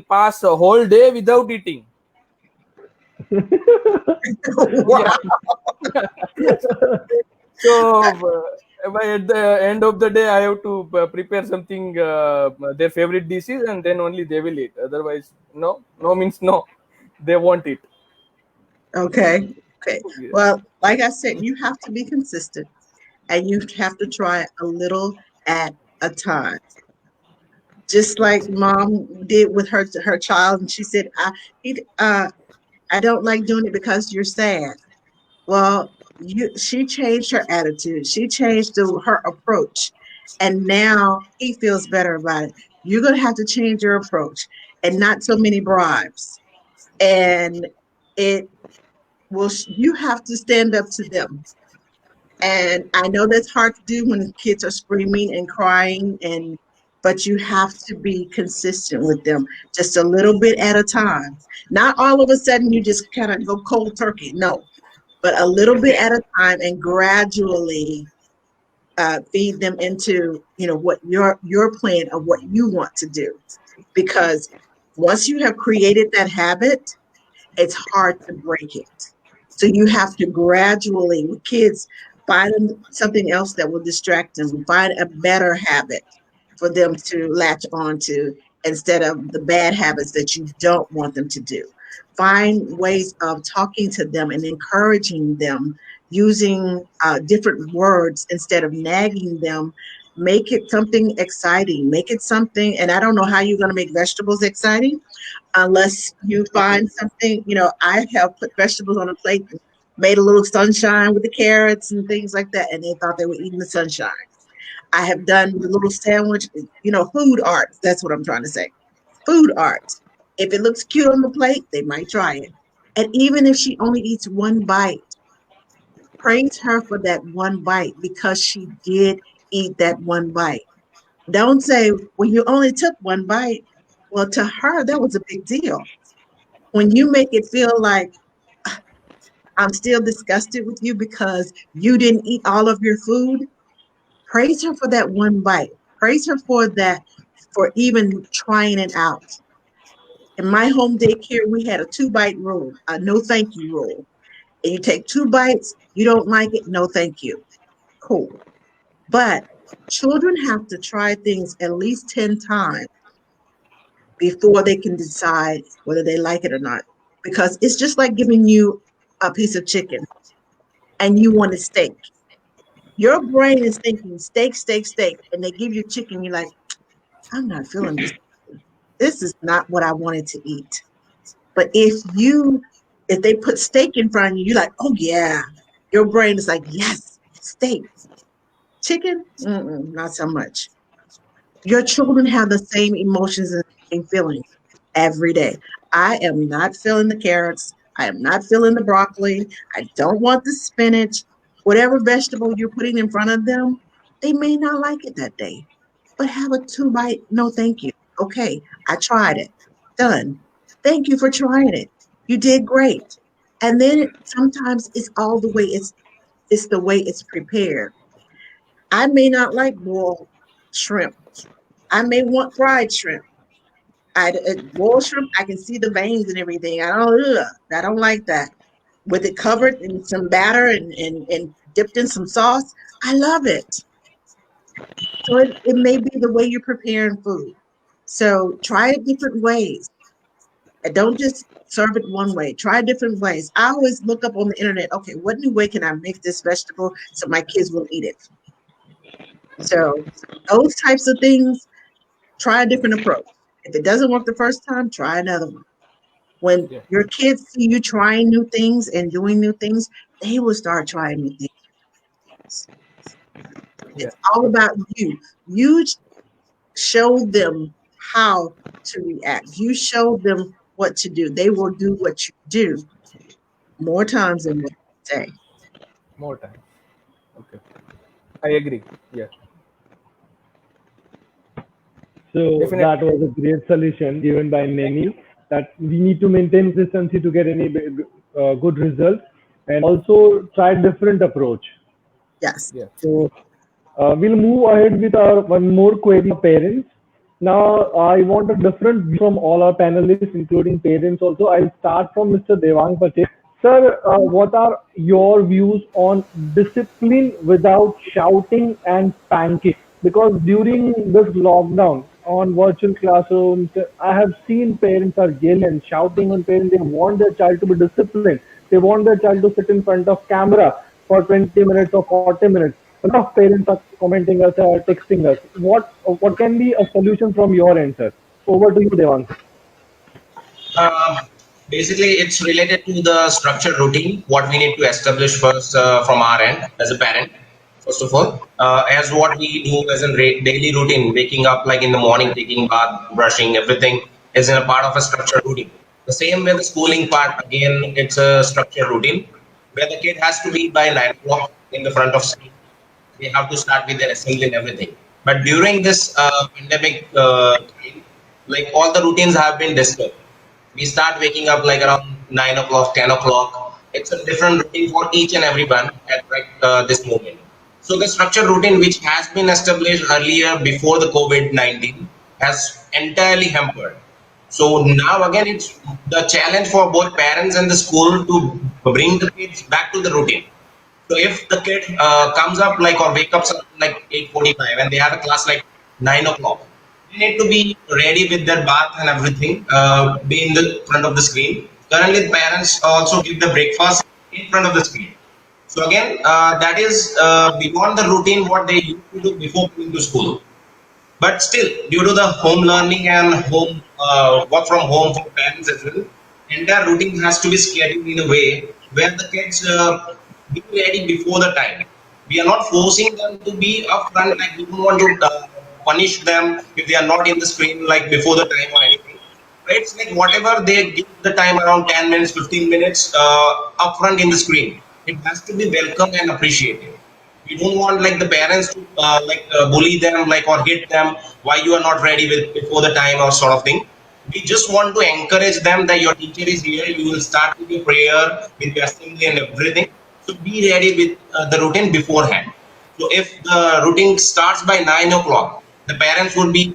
pass a whole day without eating.
Wow.
Yeah. So by at the end of the day, I have to prepare something, their favorite dishes, and then only they will eat. Otherwise, no, no means no. They want it.
Okay. Okay.
Yeah.
Well, like I said, you have to be consistent and you have to try a little at a time. Just like mom did with her child, and she said, I don't like doing it because you're sad. Well, she changed her attitude. She changed her approach, and now he feels better about it. You're gonna have to change your approach, and not so many bribes. And it will. You have to stand up to them. And I know that's hard to do when the kids are screaming and crying, but you have to be consistent with them, just a little bit at a time. Not all of a sudden you just kind of go cold turkey. No, but a little bit at a time, and gradually feed them into what your plan of what you want to do. Because once you have created that habit, it's hard to break it. So you have to gradually, with kids, find them something else that will distract them, find a better habit for them to latch on to instead of the bad habits that you don't want them to do. Find ways of talking to them and encouraging them using different words instead of nagging them. Make it something exciting. Make it something, and I don't know how you're going to make vegetables exciting unless you find something. I have put vegetables on a plate, made a little sunshine with the carrots and things like that, and they thought they were eating the sunshine. I have done the little sandwich, food art. That's what I'm trying to say. Food art. If it looks cute on the plate, they might try it. And even if she only eats one bite, praise her for that one bite because she did eat that one bite. Don't say, well, you only took one bite. Well, to her, that was a big deal. When you make it feel like I'm still disgusted with you because you didn't eat all of your food, praise her for that one bite. Praise her for that, for even trying it out. In my home daycare, we had a 2-bite rule, a no thank you rule. And you take 2 bites, you don't like it, no thank you. Cool. But children have to try things at least 10 times before they can decide whether they like it or not. Because it's just like giving you a piece of chicken and you want a steak. Your brain is thinking steak, steak, steak, and they give you chicken. You're like, I'm not feeling this. This is not what I wanted to eat. But if they put steak in front of you, you're like, oh yeah. Your brain is like, yes, steak. Chicken, not so much. Your children have the same emotions and same feelings every day. I am not feeling the carrots. I am not feeling the broccoli. I don't want the spinach. Whatever vegetable you're putting in front of them, they may not like it that day. But have a 2-bite, no thank you. Okay, I tried it. Done. Thank you for trying it. You did great. And then sometimes it's all the way it's the way it's prepared. I may not like boiled shrimp. I may want fried shrimp. Boiled shrimp, I can see the veins and everything. I don't like that. With it covered in some batter and dipped in some sauce, I love it. So it may be the way you're preparing food. So try it different ways. And don't just serve it one way. Try different ways. I always look up on the internet, okay, what new way can I make this vegetable so my kids will eat it? So those types of things, try a different approach. If it doesn't work the first time, try another one. When
Yeah.
your kids see you trying new things and doing new things, they will start trying new things.
Yeah.
It's all about you. You show them how to react. You show them what to do. They will do what you do more times than what you say.
More time. Okay. I agree. Yeah.
So that
Definitely.
was a great solution given by Nanny that we need to maintain consistency to get any good results. and also try different approach.
Yes.
Yes.
So we'll move ahead with our one more query for parents. Now I want a different view from all our panelists, including parents also. I'll start from Mr. Devang Patel. Sir, what are your views on discipline without shouting and spanking? Because during this lockdown on virtual classrooms, I have seen parents are yelling and shouting on parents. They want their child to be disciplined. They want their child to sit in front of camera for 20 minutes or 40 minutes. A lot of parents are commenting us or texting us. What can be a solution from your end, sir? Over to you, Devang.
Um, Basically, it's related to the structured routine, what we need to establish first from our end as a parent. First of all, as what we do as a daily routine, waking up like in the morning, taking bath, brushing, everything is in a part of a structured routine. The same way the schooling part, again, it's a structured routine where the kid has to be by 9 o'clock in the front of school. They have to start with their assembly and everything. But during this pandemic time, like all the routines have been disturbed. We start waking up like around 9 o'clock, 10 o'clock. It's a different routine for each and everyone at this moment. So the structured routine which has been established earlier before the COVID-19 has entirely hampered. So now again, it's the challenge for both parents and the school to bring the kids back to the routine. So if the kid comes up like or wake up like 8:45 and they have a class like 9 o'clock, they need to be ready with their bath and everything, be in the front of the screen. Currently, parents also give the breakfast in front of the screen. So again, that is beyond the routine what they used to do before going to school. But still, due to the home learning and home work from home for parents as well, entire routine has to be scheduled in a way where the kids be ready before the time. We are not forcing them to be upfront, like we don't want to punish them if they are not in the screen like before the time or anything. It's like whatever they give the time around 10 minutes, 15 minutes upfront in the screen. It has to be welcome and appreciated. We don't want like the parents to bully them like or hit them why you are not ready with before the time or sort of thing. We just want to encourage them that your teacher is here. You will start with your prayer, with your assembly and everything. So be ready with the routine beforehand. So if the routine starts by 9 o'clock, the parents would be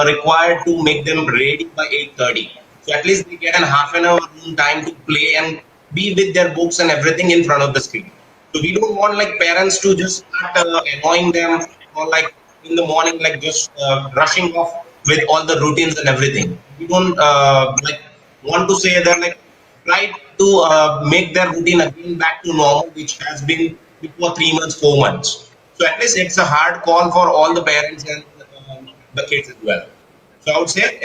required to make them ready by 8:30. So at least they get an half an hour time to play and be with their books and everything in front of the screen. So we don't want like parents to just start annoying them or like in the morning like just rushing off with all the routines and everything. We don't like want to say that like try to make their routine again back to normal, which has been before 3 months, 4 months. So at least it's a hard call for all the parents and the kids as well. So I would say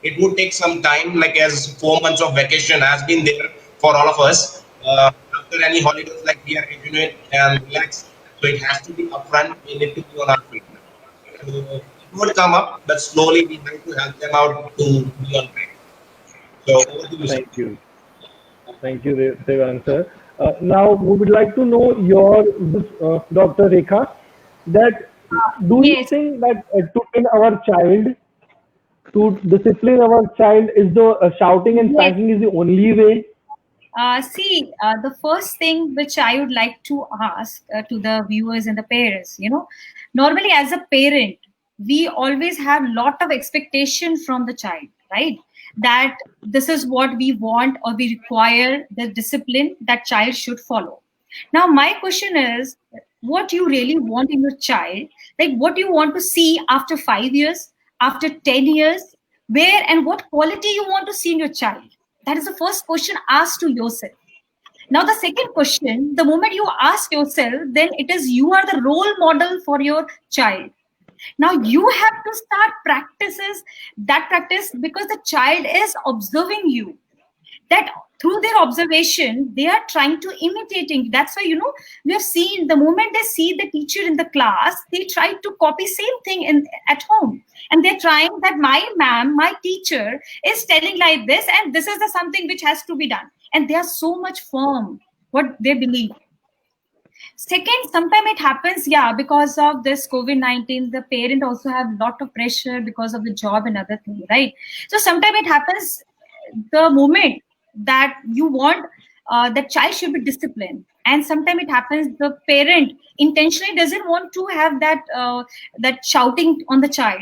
it would take some time, like as 4 months of vacation has been there for all of us. After any holidays, like we are rejuvenate and relax. So it has to be upfront. We need to be on our feet. So it would come up, but slowly we have to help them out to be on track. So over to you, sir.
Thank you. Thank you, Devang, sir. Now, we would like to know your, Dr. Rekha, that do you
Yes.
think that to train our child, to discipline our child, is the shouting and
Yes.
spanking is the only way?
The first thing which I would like to ask to the viewers and the parents, normally as a parent, we always have lot of expectation from the child, right? That this is what we want or we require the discipline that child should follow. Now, my question is, what you really want in your child, like what you want to see after 5 years, after 10 years, where and what quality you want to see in your child? That is the first question asked to yourself. Now, the second question, the moment you ask yourself, then it is you are the role model for your child. Now you have to start practice because the child is observing you, that through their observation they are trying to imitating. That's why we have seen the moment they see the teacher in the class, they try to copy same thing in at home, and they're trying that my ma'am, my teacher is telling like this, and this is the something which has to be done, and they are so much firm what they believe. Second, sometimes it happens, yeah, because of this COVID-19, the parent also have lot of pressure because of the job and other thing, right? So sometimes it happens the moment that you want the child should be disciplined, and sometimes it happens the parent intentionally doesn't want to have that shouting on the child.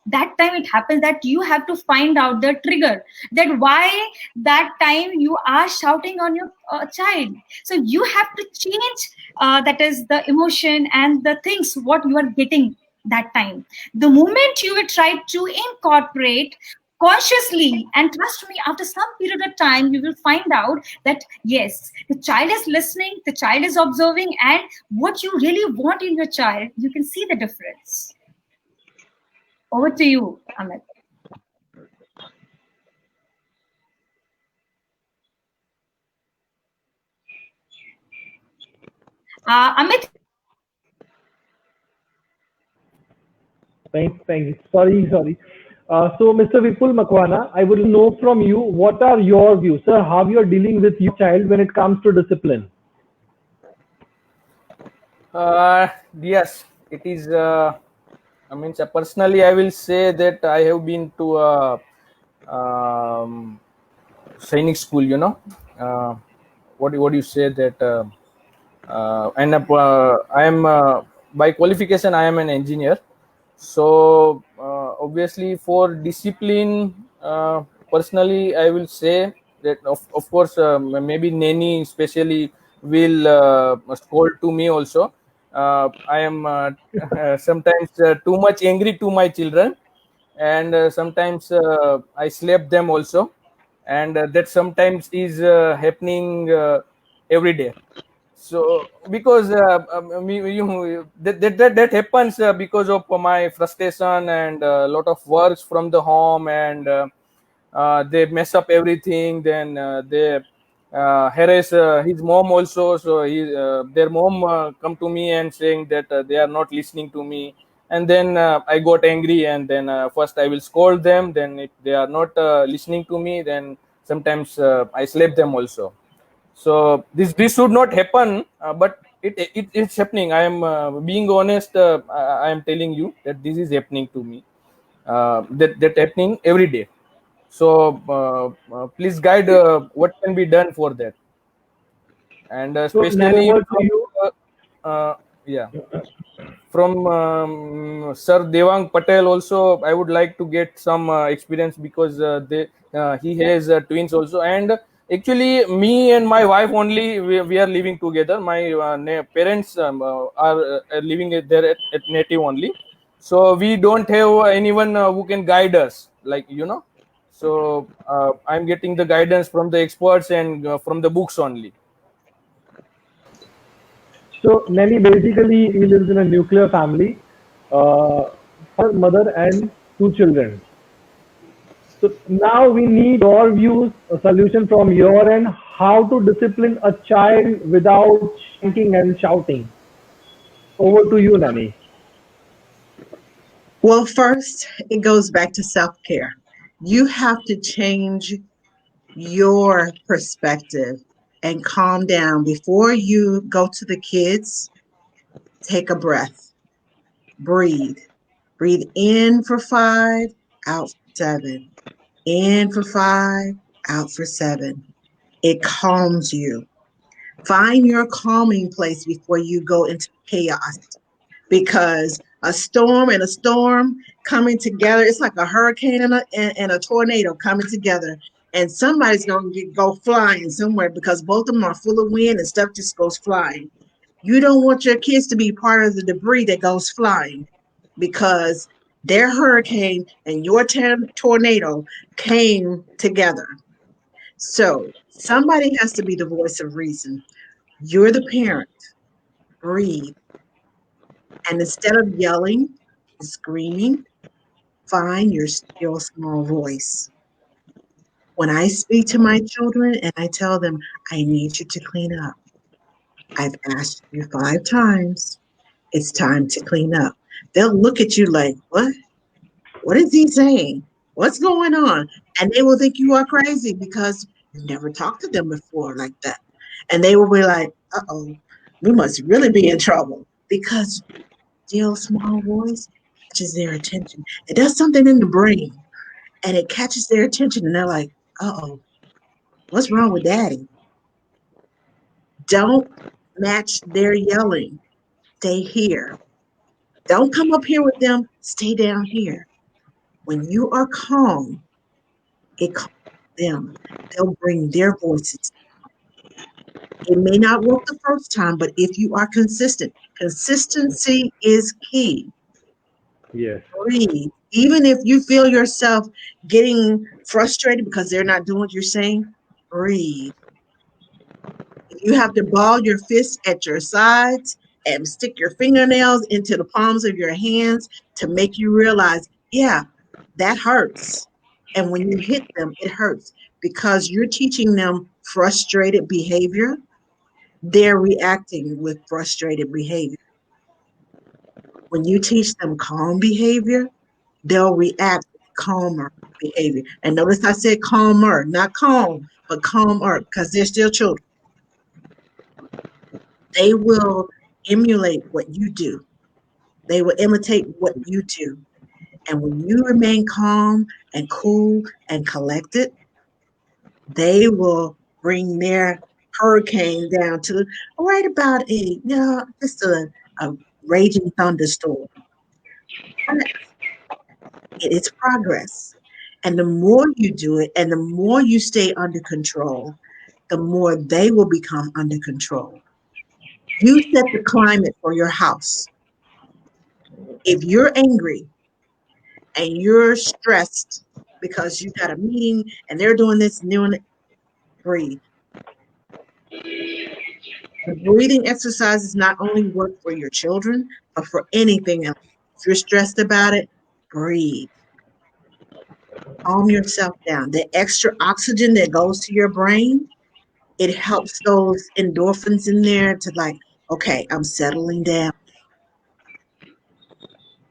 That time it happens that you have to find out the trigger, that why that time you are shouting on your child. So you have to change, that is the emotion and the things what you are getting that time. The moment you will try to incorporate consciously, and trust me, after some period of time you will find out that yes, the child is listening, the child is observing, and what you really want in your child, you can see the difference. Over to you, Amit. Amit.
Thank you. Sorry. So, Mr. Vipul Makwana, I would know from you, what are your views, sir, how you are dealing with your child when it comes to discipline?
Yes, it is. Personally, I will say that I have been to a Sainik school. What do you say that? And I am by qualification I am an engineer. So obviously for discipline, personally I will say that of course maybe Nanny especially will scold to me also. I am sometimes too much angry to my children, and sometimes I slap them also, and that sometimes is happening every day. So because that happens because of my frustration and a lot of works from the home, and they mess up everything. Then they harass his mom also. So their mom come to me and saying that they are not listening to me. And then I got angry, and then first I will scold them. Then if they are not listening to me, then sometimes I slap them also. So this should not happen, but it's happening. I am being honest. I am telling you that this is happening to me. That happening every day. So please guide what can be done for that, and
So, Nan,
especially
over to you.
yeah, from Sir Devang Patel also, I would like to get some experience, because he has twins also, and actually me and my wife only we are living together. My parents are living there at native only, so we don't have anyone who can guide us, like So I'm getting the guidance from the experts and from the books only.
So, Nanny, basically, he lives in a nuclear family, father, mother, and two children. So now we need your views, a solution from your end, how to discipline a child without spanking and shouting. Over to you, Nanny.
Well, first, it goes back to self-care. You have to change your perspective and calm down. Before you go to the kids, take a breath, breathe. Breathe in for 5, out for 7. In for 5, out for 7. It calms you. Find your calming place before you go into chaos, because a storm and a storm coming together, it's like a hurricane and a tornado coming together, and somebody's going to go flying somewhere, because both of them are full of wind and stuff just goes flying. You don't want your kids to be part of the debris that goes flying, because their hurricane and your tornado came together. So somebody has to be the voice of reason. You're the parent. Breathe. And instead of yelling and screaming, find your still small voice. When I speak to my children and I tell them, I need you to clean up. I've asked you 5 times. It's time to clean up. They'll look at you like, what? What is he saying? What's going on? And they will think you are crazy, because you've never talked to them before like that. And they will be like, uh-oh, we must really be in trouble, because still small voice catches their attention. It does something in the brain, and it catches their attention, and they're like, uh-oh, what's wrong with daddy? Don't match their yelling. Stay here. Don't come up here with them. Stay down here. When you are calm, it calms them. They'll bring their voices. It may not work the first time, but if you are consistent, consistency is key.
Yes.
Breathe. Even if you feel yourself getting frustrated because they're not doing what you're saying, breathe. If you have to ball your fists at your sides and stick your fingernails into the palms of your hands to make you realize, yeah, that hurts. And when you hit them, it hurts because you're teaching them frustrated behavior. They're reacting with frustrated behavior. When you teach them calm behavior, they'll react with calmer behavior. And notice I said calmer, not calm, but calmer, because they're still children. They will emulate what you do. They will imitate what you do. And when you remain calm and cool and collected, they will bring their hurricane down to right about just a raging thunderstorm. But it's progress. And the more you do it and the more you stay under control, the more they will become under control. You set the climate for your house. If you're angry and you're stressed because you got a meeting and they're doing this and doing it, breathe. The breathing exercises not only work for your children, but for anything else. If you're stressed about it, breathe. Calm yourself down. The extra oxygen that goes to your brain, it helps those endorphins in there to like, okay, I'm settling down.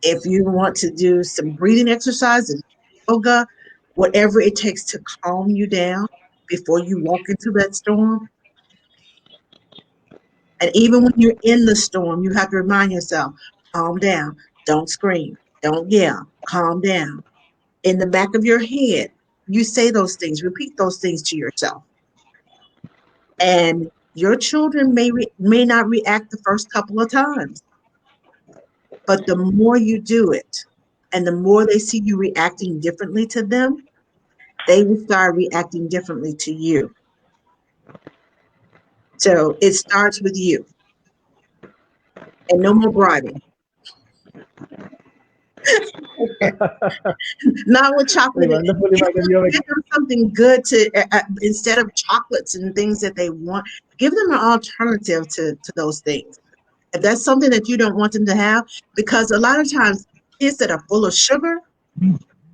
If you want to do some breathing exercises, yoga, whatever it takes to calm you down before you walk into that storm. And even when you're in the storm, you have to remind yourself, calm down, don't scream, don't yell, calm down. In the back of your head, you say those things, repeat those things to yourself. And your children may not react the first couple of times, but the more you do it and the more they see you reacting differently to them, they will start reacting differently to you. So it starts with you. And no more bribing. Not with chocolate.
Wonderfully, madam.
Give them something good to instead of chocolates and things that they want. Give them an alternative to those things. If that's something that you don't want them to have, because a lot of times kids that are full of sugar,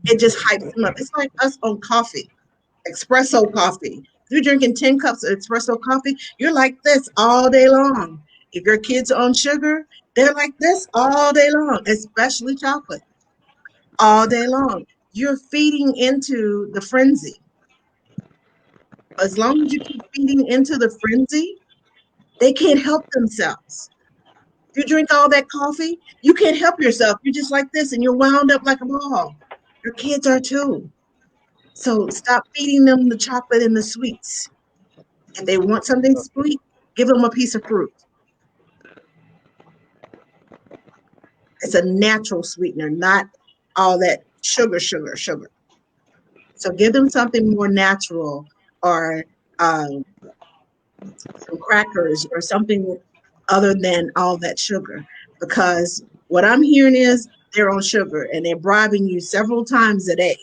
it just hypes them up. It's like us on coffee, espresso coffee. If you're drinking 10 cups of espresso coffee, you're like this all day long. If your kids are on sugar, they're like this all day long, especially chocolate. All day long. You're feeding into the frenzy. As long as you keep feeding into the frenzy, they can't help themselves. If you drink all that coffee, you can't help yourself. You're just like this and you're wound up like a ball. Your kids are too. So stop feeding them the chocolate and the sweets. If they want something sweet, give them a piece of fruit. It's a natural sweetener, not all that sugar. So give them something more natural, or some crackers or something other than all that sugar. Because what I'm hearing is they're on sugar and they're bribing you several times a day.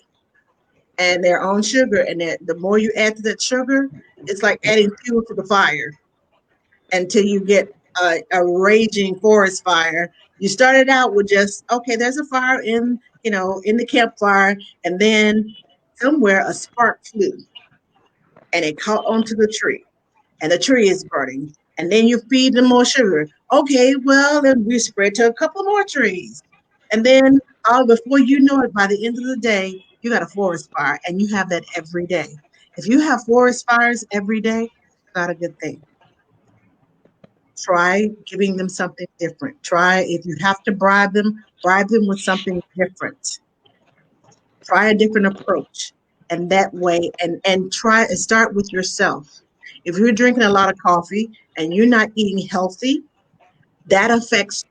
And they're on sugar, and the more you add to that sugar, it's like adding fuel to the fire until you get a raging forest fire. You started out with just, okay, there's a fire in the campfire, and then somewhere a spark flew and it caught onto the tree, and the tree is burning. And then you feed them more sugar. Okay, well, then we spread to a couple more trees. And then before you know it, by the end of the day, you got a forest fire, and you have that every day. If you have forest fires every day, it's not a good thing. Try giving them something different. If you have to bribe them with something different. Try a different approach. And that way, and try and start with yourself. If you're drinking a lot of coffee, and you're not eating healthy, that affects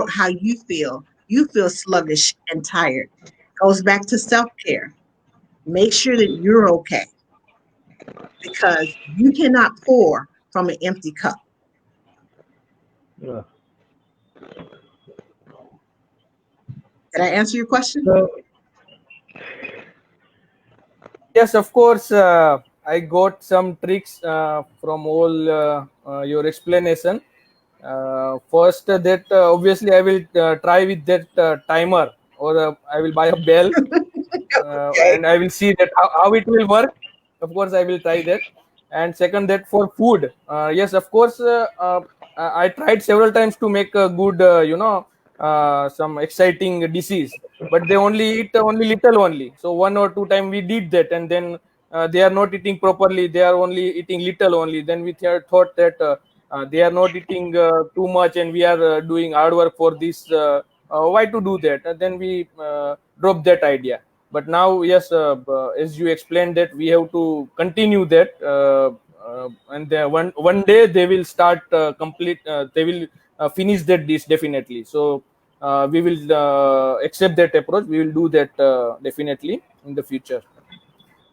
how you feel. You feel sluggish and tired. Goes back to self-care. Make sure that you're okay, because you cannot pour from an empty cup.
Yeah.
Did I answer your question?
So,
Yes, of course. I got some tricks from all your explanation. First, that obviously I will try with that timer, or I will buy a bell,
Okay.
and I will see that how it will work. Of course, I will try that. And second, that for food, yes, of course, I tried several times to make a good, some exciting dishes, but they only eat only little only. So 1 or 2 times we did that, and then they are not eating properly. They are only eating little only. Then we thought that they are not eating too much, and we are doing hard work for this. Why to do that? And then we dropped that idea. But now, yes, as you explained that we have to continue that, and one day they will start complete. They will finish that dish definitely. So we will accept that approach. We will do that definitely in the future.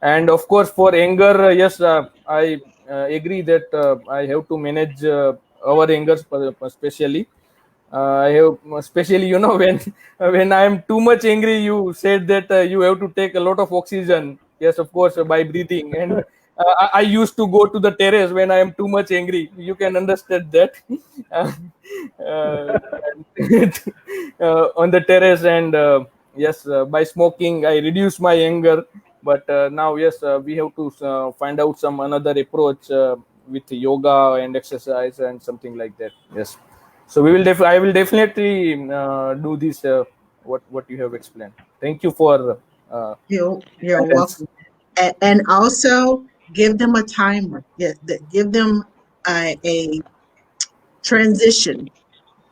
And of course, for anger, yes, I agree that I have to manage our anger, especially. I have, especially, when I am too much angry, you said that you have to take a lot of oxygen. Yes, of course, by breathing. And I used to go to the terrace when I am too much angry. You can understand that. uh, on the terrace, and yes, by smoking, I reduce my anger. But now, yes, we have to find out some another approach with yoga and exercise and something like that. Yes. So we will. I will definitely do this. What you have explained. Thank you for
You're
guidance.
welcome. And also give them a timer. Give them a transition.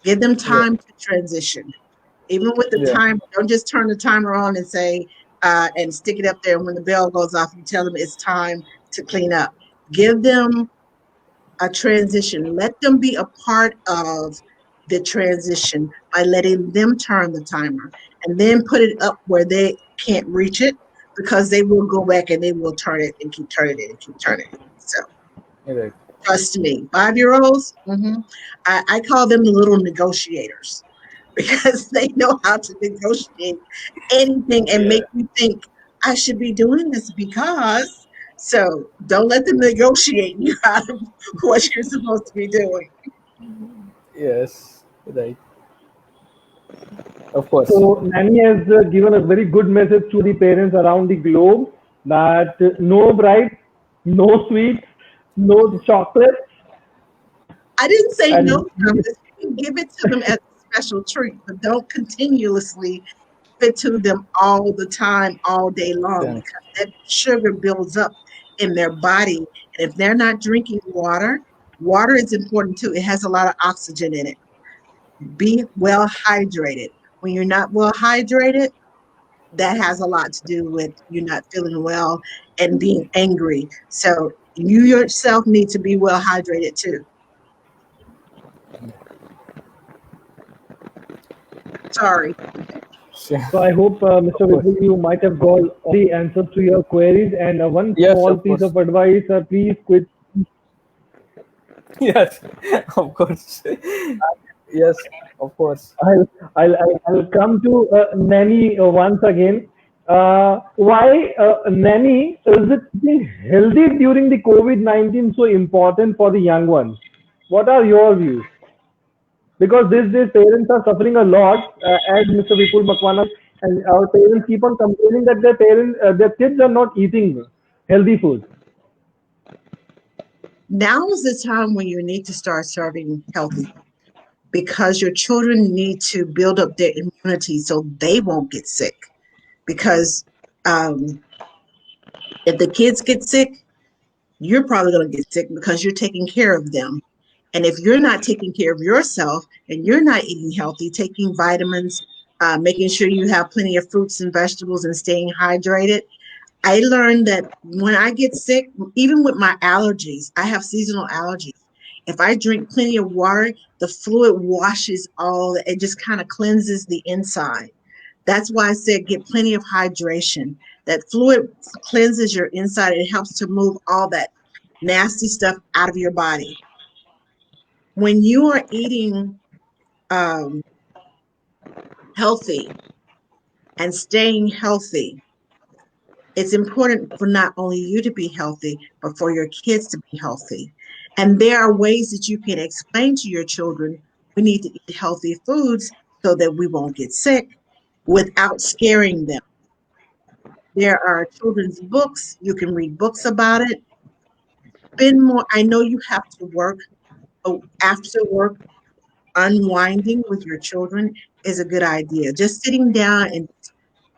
Give them
Yeah.
time to transition. Even with the
Yeah.
timer, don't just turn the timer on and say, and stick it up there. And when the bell goes off, you tell them it's time to clean up. Give them a transition. Let them be a part of the transition by letting them turn the timer, and then put it up where they can't reach it, because they will go back and they will turn it and keep turning it and keep turning it. So
Right.
trust me, 5-year-olds, I call them the little negotiators, because they know how to negotiate anything and
Yeah.
make you think I should be doing this because. So don't let them negotiate you out of what you're supposed to be doing.
Yes. Right. Of course.
so Nanny has given a very good message to the parents around the globe that no brides, no sweets, no chocolates,
I didn't say no
and
chocolates. You can give it to them as a special treat, but don't continuously give it to them all the time, all day long,
Thanks.
because that sugar builds up in their body. And if they're not drinking water, water is important too. It has a lot of oxygen in it. Be well hydrated. When you're not well hydrated, that has a lot to do with you not feeling well and being angry. So you yourself need to be well hydrated too. Sorry.
so I hope, Mr.
Of course.
Vipul, you might have got all the answers to your queries. And one
Yes,
small
of
piece
course.
of advice, please quit.
Yes, of course. Yes, of course.
I'll come to Nanny once again. Why Nanny is it being healthy during the COVID-19 so important for the young ones? What are your views? Because these days parents are suffering a lot, as Mr. Vipul Makwana and our parents keep on complaining that their kids are not eating healthy food.
Now is the time when you need to start serving healthy, because your children need to build up their immunity so they won't get sick. Because if the kids get sick, you're probably going to get sick because you're taking care of them. And if you're not taking care of yourself and you're not eating healthy, taking vitamins, making sure you have plenty of fruits and vegetables and staying hydrated, I learned that when I get sick, even with my allergies, I have seasonal allergies. If I drink plenty of water, the fluid washes all, it just kind of cleanses the inside. That's why I said get plenty of hydration. That fluid cleanses your inside. It helps to move all that nasty stuff out of your body. When you are eating healthy and staying healthy, it's important for not only you to be healthy, but for your kids to be healthy. And there are ways that you can explain to your children, we need to eat healthy foods so that we won't get sick without scaring them. There are children's books. You can read books about it. Spend more. I know you have to work. After work, unwinding with your children is a good idea. Just sitting down and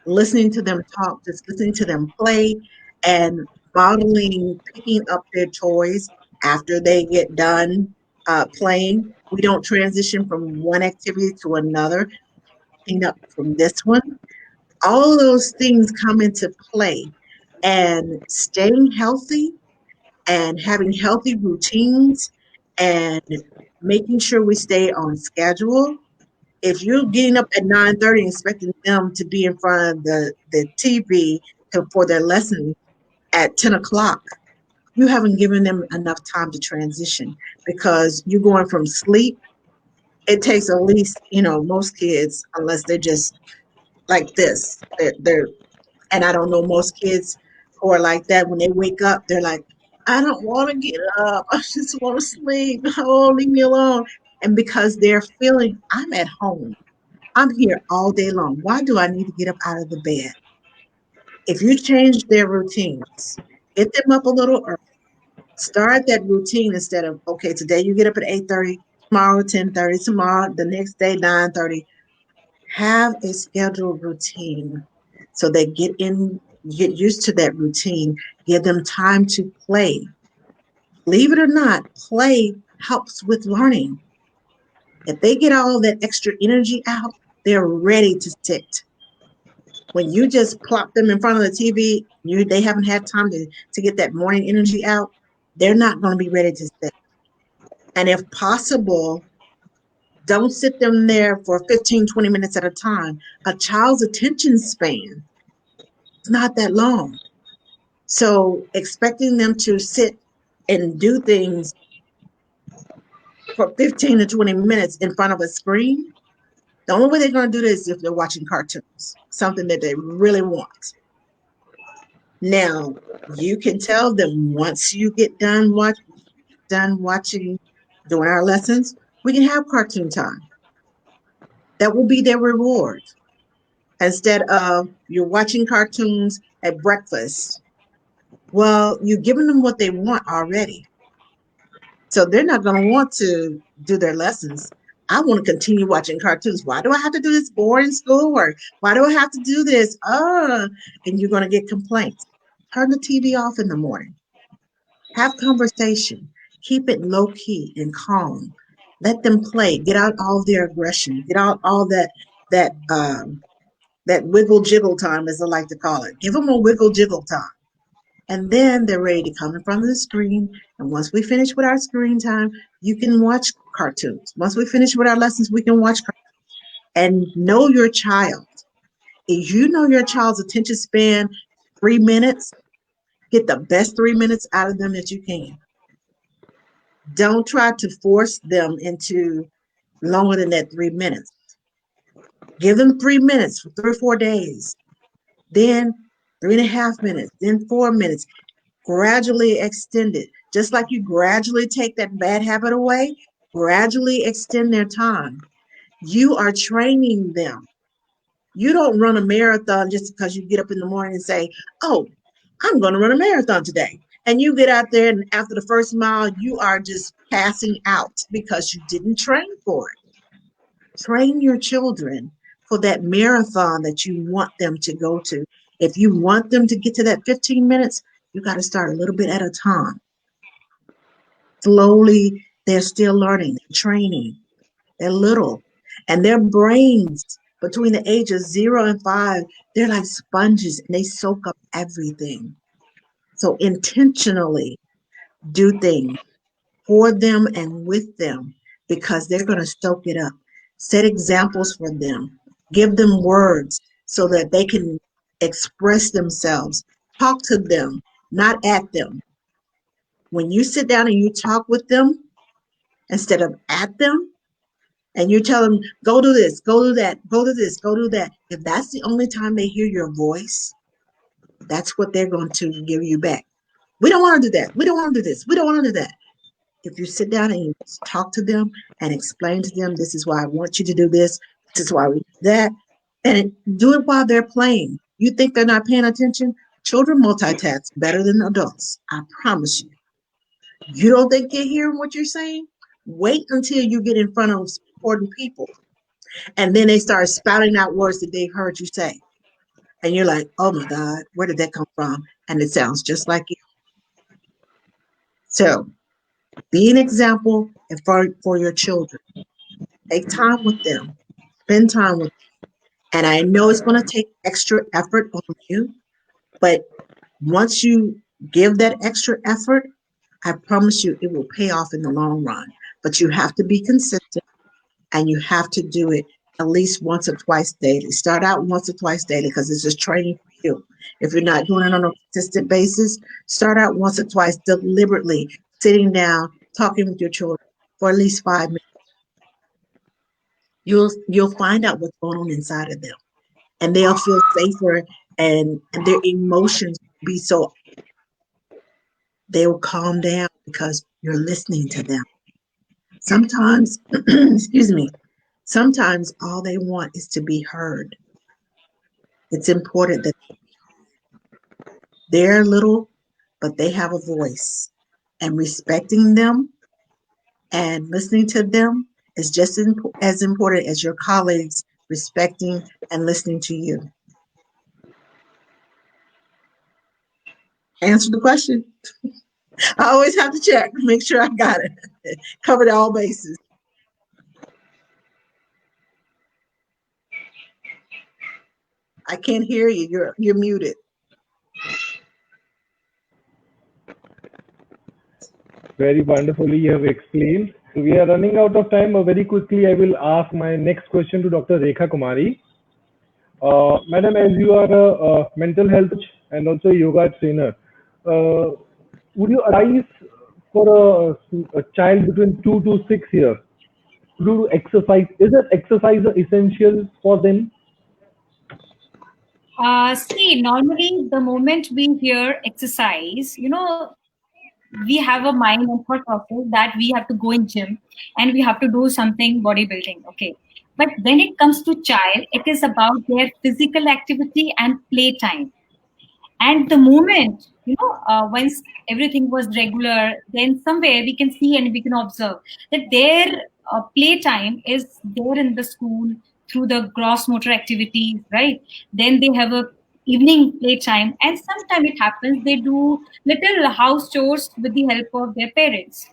listening to them talk, just listening to them play, and modeling, picking up their toys after they get done playing. We don't transition from one activity to another, picking up from this one. All those things come into play. And staying healthy and having healthy routines and making sure we stay on schedule. If you're getting up at 9:30 and expecting them to be in front of the TV for their lesson at 10 o'clock, you haven't given them enough time to transition because you're going from sleep. It takes at least, most kids, unless they're just like this, they're and I don't know most kids who are like that. When they wake up, they're like, I don't want to get up. I just want to sleep. Oh, leave me alone. And because they're feeling, I'm at home. I'm here all day long. Why do I need to get up out of the bed? If you change their routines, get them up a little early. Start that routine instead of, okay, today you get up at 8:30, tomorrow 10:30, tomorrow, the next day 9:30. Have a scheduled routine so they get used to that routine. Give them time to play. Believe it or not, play helps with learning. If they get all that extra energy out, they're ready to sit. When you just plop them in front of the TV, they haven't had time to get that morning energy out, they're not going to be ready to sit. And if possible, don't sit them there for 15, 20 minutes at a time. A child's attention span is not that long. So expecting them to sit and do things for 15 to 20 minutes in front of a screen, the only way they're going to do this is if they're watching cartoons, something that they really want. Now, you can tell them once you get done watching, doing our lessons, we can have cartoon time. That will be their reward. Instead of you're watching cartoons at breakfast, well, you've given them what they want already. So they're not going to want to do their lessons. I want to continue watching cartoons. Why do I have to do this boring schoolwork? Why do I have to do this? And you're going to get complaints. Turn the TV off in the morning. Have conversation. Keep it low key and calm. Let them play. Get out all their aggression. Get out all that wiggle jiggle time, as I like to call it. Give them a wiggle jiggle time. And then they're ready to come in front of the screen. And once we finish with our screen time, you can watch cartoons. Once we finish with our lessons, we can watch cartoons. And know your child. If you know your child's attention span, 3 minutes, get the best 3 minutes out of them that you can. Don't try to force them into longer than that 3 minutes. Give them 3 minutes for 3 or 4 days. Then 3.5 minutes, then 4 minutes. Gradually extend it. Just like you gradually take that bad habit away, gradually extend their time. You are training them. You don't run a marathon just because you get up in the morning and say, oh, I'm going to run a marathon today. And you get out there and after the first mile, you are just passing out because you didn't train for it. Train your children for that marathon that you want them to go to. If you want them to get to that 15 minutes, you got to start a little bit at a time. Slowly, they're still learning, they're training, they're little. And their brains between the ages 0 and 5, they're like sponges and they soak up everything. So intentionally do things for them and with them, because they're going to soak it up. Set examples for them. Give them words so that they can express themselves. Talk to them, not at them. When you sit down and you talk with them instead of at them, and you tell them, go do this, go do that, go do this, go do that. If that's the only time they hear your voice, that's what they're going to give you back. We don't want to do that. We don't want to do this. We don't want to do that. If you sit down and you talk to them and explain to them, this is why I want you to do this, this is why we do that, and do it while they're playing. You think they're not paying attention? Children multitask better than adults. I promise you. You don't think they're hearing what you're saying? Wait until you get in front of important people. And then they start spouting out words that they've heard you say. And you're like, oh my God, where did that come from? And it sounds just like you. So be an example for your children. Take time with them. Spend time with them. And I know it's going to take extra effort on you, but once you give that extra effort, I promise you it will pay off in the long run. But you have to be consistent, and you have to do it at least once or twice daily. Start out once or twice daily because it's just training for you. If you're not doing it on a consistent basis, start out once or twice deliberately, sitting down, talking with your children for at least 5 minutes. You'll find out what's going on inside of them, and they'll feel safer, and their emotions will be so, they will calm down because you're listening to them. Sometimes, excuse me, sometimes all they want is to be heard. It's important that they're little, but they have a voice, and respecting them and listening to them is just as important as your colleagues respecting and listening to you. Answer the question. I always have to check, make sure I got it. Covered all bases. I can't hear you. You're muted.
Very wonderfully you have explained. So we are running out of time. Very quickly, I will ask my next question to Dr. Rekha Kumari. Madam, as you are a mental health coach and also yoga trainer, would you advise for a child between 2 to 6 years to do exercise? Is that exercise essential for them?
See, normally the moment we hear exercise, we have a mind and thought process that we have to go in gym and we have to do something bodybuilding. Okay. But when it comes to child, it is about their physical activity and playtime. And the moment, once everything was regular, then somewhere we can see and we can observe that their playtime is there in the school through the gross motor activities, right? Then they have a evening playtime, and sometimes it happens they do little house chores with the help of their parents.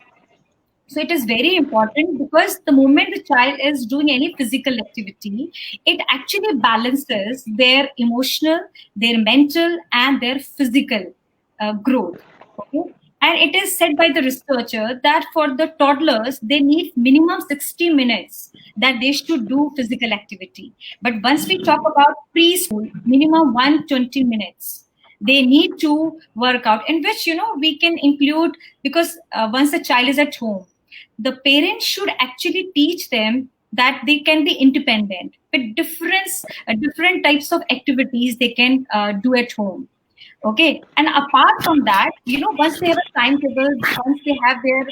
So it is very important because the moment the child is doing any physical activity, it actually balances their emotional, their mental, and their physical growth. Okay? And it is said by the researcher that for the toddlers, they need minimum 60 minutes that they should do physical activity. But once we talk about preschool, minimum 120 minutes they need to work out, in which we can include, because once the child is at home, the parents should actually teach them that they can be independent with different types of activities they can do at home. Okay, and apart from that, once they have a timetable, once they have their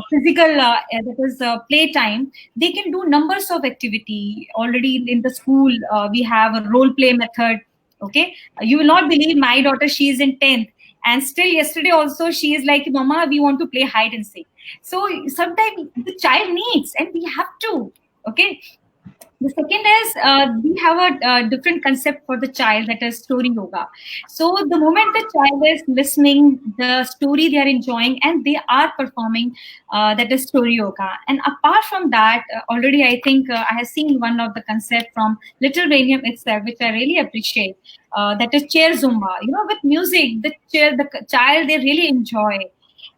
physical that is playtime, they can do numbers of activity. Already in the school we have a role play method. Okay, you will not believe, my daughter, she is in 10th, and still yesterday also she is like, mama, we want to play hide and seek. So sometimes the child needs, and we have to. Okay. The second is we have a different concept for the child, that is story yoga. So the moment the child is listening, the story they are enjoying, and they are performing, that is story yoga. And apart from that, already I think I have seen one of the concept from Little Millennium itself, which I really appreciate. That is chair Zumba. With music, the child they really enjoy.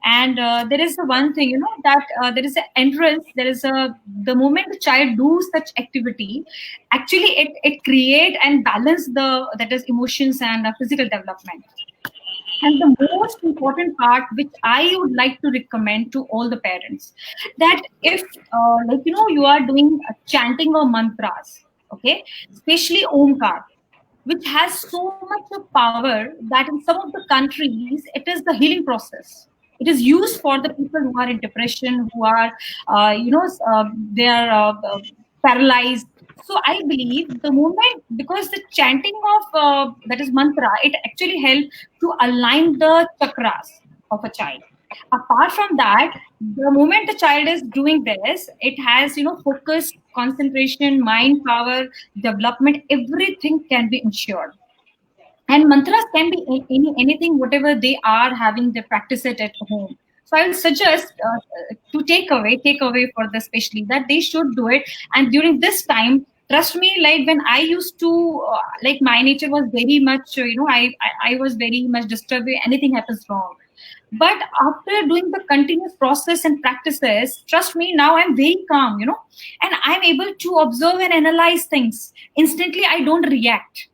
And there is the one thing, that there is an entrance, the moment the child do such activity, actually it create and balance that is emotions and physical development. And the most important part, which I would like to recommend to all the parents, that if you are doing chanting or mantras, okay, especially Omkar, which has so much of power that in some of the countries it is the healing process. It is used for the people who are in depression, who are, they are paralyzed. So I believe the moment, because the chanting of that is mantra, it actually helps to align the chakras of a child. Apart from that, the moment the child is doing this, it has, focus, concentration, mind power, development, everything can be ensured. And mantras can be anything, whatever they are having, they practice it at home. So I would suggest to take away for this, especially that they should do it. And during this time, trust me, like when I used to, like my nature was very much, I was very much disturbed when anything happens wrong. But after doing the continuous process and practices, trust me, now I'm very calm, and I'm able to observe and analyze things instantly. I don't react.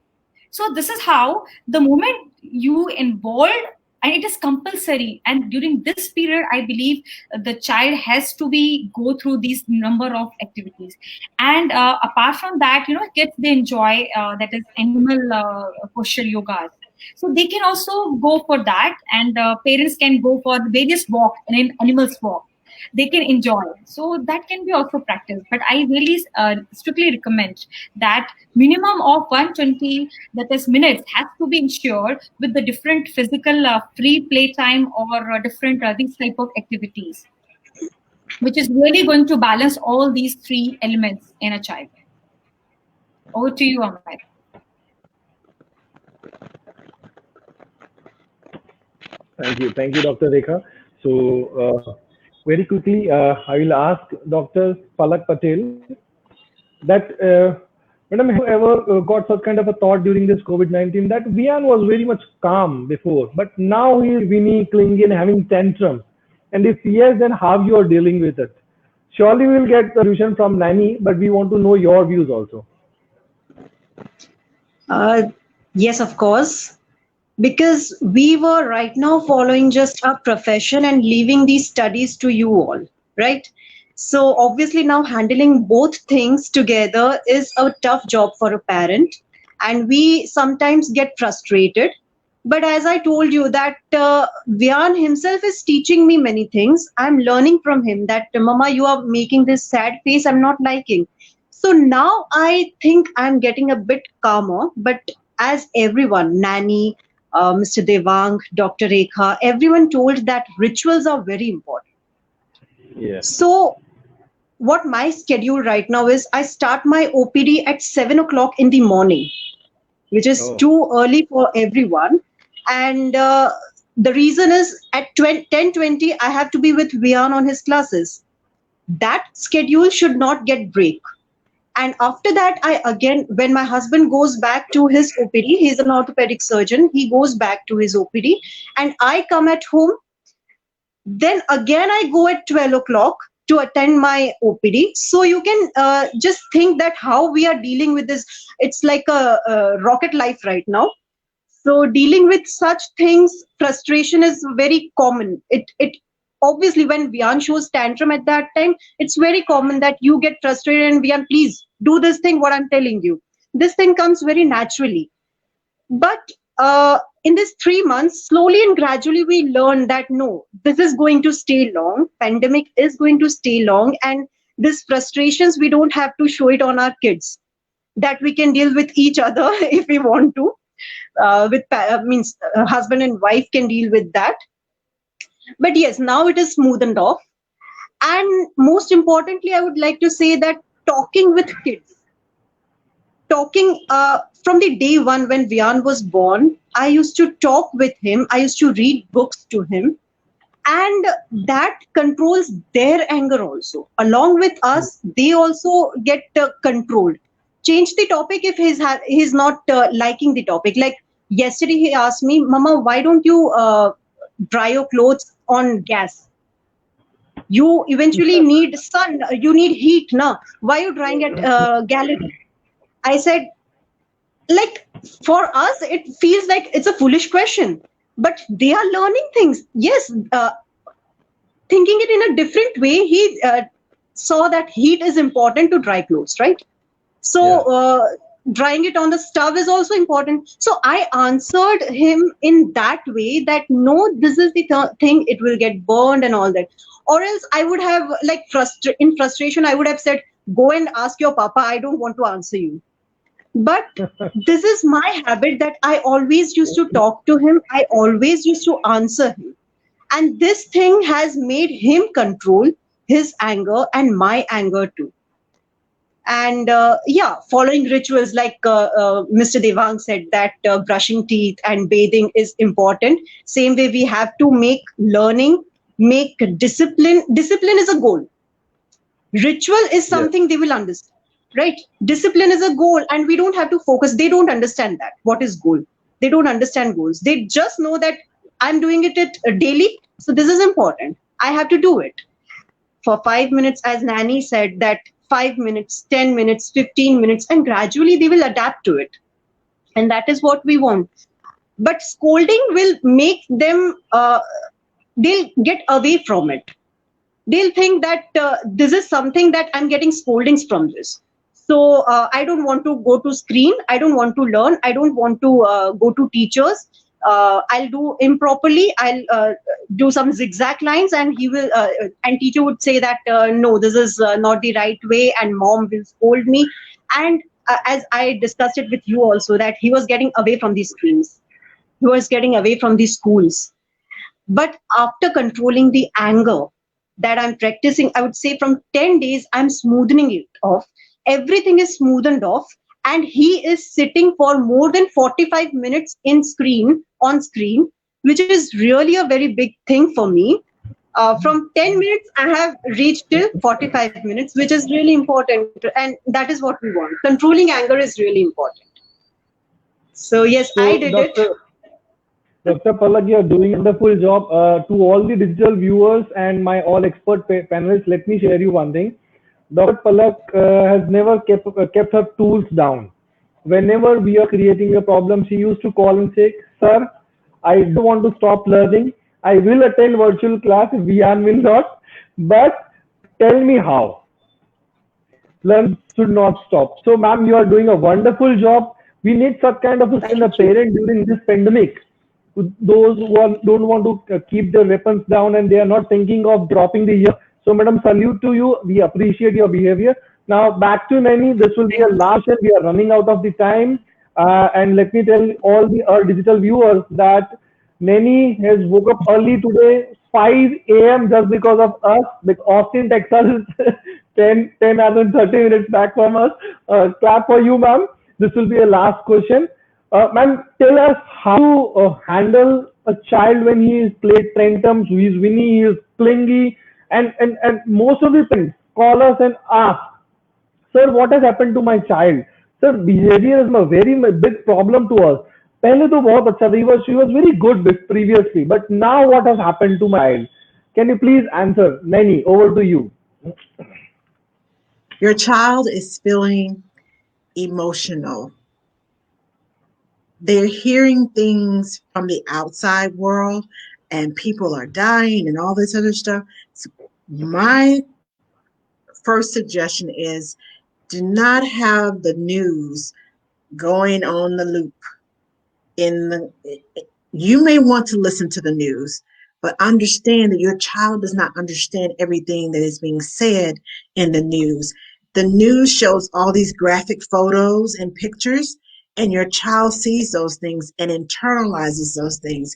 So this is how, the moment you involved, and it is compulsory, and during this period I believe the child has to be go through these number of activities. And apart from that, kids, they enjoy that is animal posture yogas. So they can also go for that, and parents can go for various walk and animals walk, they can enjoy. So that can be also practiced. But I really strictly recommend that minimum of 120, that is minutes, has to be ensured with the different physical free play time, or different these type of activities, which is really going to balance all these three elements in a child. Over to you, Ahmed.
Thank you, Dr. Rekha. So, very quickly, I will ask Dr. Palak Patel that, Madam, have you ever got such kind of a thought during this COVID-19 that Vian was very much calm before, but now he is whiny, clingy, and having tantrums? And if yes, then how you are dealing with it? Surely we will get the solution from Nanny, but we want to know your views also.
Yes, of course. Because we were right now following just our profession and leaving these studies to you all, right? So obviously now handling both things together is a tough job for a parent, and we sometimes get frustrated. But as I told you that Vian himself is teaching me many things. I'm learning from him that, Mama, you are making this sad face, I'm not liking. So now I think I'm getting a bit calmer. But as everyone, Nanny, Mr. Devang, Dr. Rekha, everyone told that rituals are very important.
Yeah.
So what my schedule right now is, I start my OPD at 7 o'clock in the morning, which is too early for everyone. And the reason is at 10:20, I have to be with Vian on his classes. That schedule should not get break. And after that, when my husband goes back to his OPD, he's an orthopedic surgeon, he goes back to his OPD, and I come at home. Then again, I go at 12 o'clock to attend my OPD. So you can just think that how we are dealing with this. It's like a rocket life right now. So dealing with such things, frustration is very common. It obviously, when Vian shows tantrum at that time, it's very common that you get frustrated and Vian, please do this thing, what I'm telling you. This thing comes very naturally. But in this 3 months, slowly and gradually, we learn that no, this is going to stay long. Pandemic is going to stay long. And these frustrations, we don't have to show it on our kids. That we can deal with each other if we want to. Husband and wife can deal with that. But yes, now it is smoothened off. And most importantly, I would like to say that talking with kids, from the day one when Vian was born, I used to talk with him. I used to read books to him. And that controls their anger also. Along with us, they also get controlled. Change the topic if he's not liking the topic. Like yesterday, he asked me, Mama, why don't you dry your clothes on gas. You eventually need sun, you need heat. Now, why are you drying at gallery? I said, like, for us, it feels like it's a foolish question, but they are learning things. Yes, thinking it in a different way, he saw that heat is important to dry clothes, right? So drying it on the stove is also important. So I answered him in that way that no, this is the thing, it will get burned and all that. Or else I would have, like, in frustration, I would have said, go and ask your papa, I don't want to answer you. But this is my habit that I always used to talk to him. I always used to answer him. And this thing has made him control his anger and my anger too. And following rituals like Mr. Devang said that brushing teeth and bathing is important. Same way we have to make learning, make discipline. Discipline is a goal. Ritual is something they will understand. Right? Discipline is a goal and we don't have to focus. They don't understand that. What is goal? They don't understand goals. They just know that I'm doing it daily. So this is important. I have to do it for 5 minutes, as Nanny said, that 5 minutes, 10 minutes, 15 minutes, and gradually they will adapt to it. And that is what we want. But scolding will make them, they'll get away from it. They'll think that this is something that I'm getting scoldings from this. So I don't want to go to screen. I don't want to learn. I don't want to go to teachers. I'll do improperly. I'll do some zigzag lines, and he will. And teacher would say that no, this is not the right way, and mom will scold me. And as I discussed it with you also, that he was getting away from these screens. He was getting away from these schools. But after controlling the anger that I'm practicing, I would say from 10 days, I'm smoothing it off. Everything is smoothened off, and he is sitting for more than 45 minutes on screen, which is really a very big thing for me. From 10 minutes, I have reached till 45 minutes, which is really important. And that is what we want. Controlling anger is really important. So yes, I did it.
Dr. Palak, you are doing a wonderful job. To all the digital viewers and my all expert panelists, let me share you one thing. Dr. Palak has never kept her tools down. Whenever we are creating a problem, she used to call and say, "Sir, I don't want to stop learning. I will attend virtual class if Vian will not, but tell me how. Learn should not stop." So, ma'am, you are doing a wonderful job. We need such kind of a parent during this pandemic. Those who don't want to keep their weapons down and they are not thinking of dropping the year. So, madam, salute to you. We appreciate your behavior. Now, back to Nanny. This will be a last and we are running out of the time. And let me tell all our digital viewers that Nanny has woke up early today, 5 a.m. just because of us. Because Austin, Texas is 10 hours and 30 minutes back from us. Clap for you, ma'am. This will be a last question. Ma'am, tell us how to handle a child when he is played tantrums, he is winny, he is clingy, and most of the parents call us and ask, "Sir, what has happened to my child? Sir, behavior is a very big problem to us. पहले तो बहुत अच्छा था, she was very good previously, but now what has happened to my child?" Can you please answer? Nanny, over to you.
Your child is feeling emotional. They're hearing things from the outside world and people are dying and all this other stuff. So my first suggestion is do not have the news going on the loop. You may want to listen to the news, but understand that your child does not understand everything that is being said in the news. The news shows all these graphic photos and pictures, and your child sees those things and internalizes those things.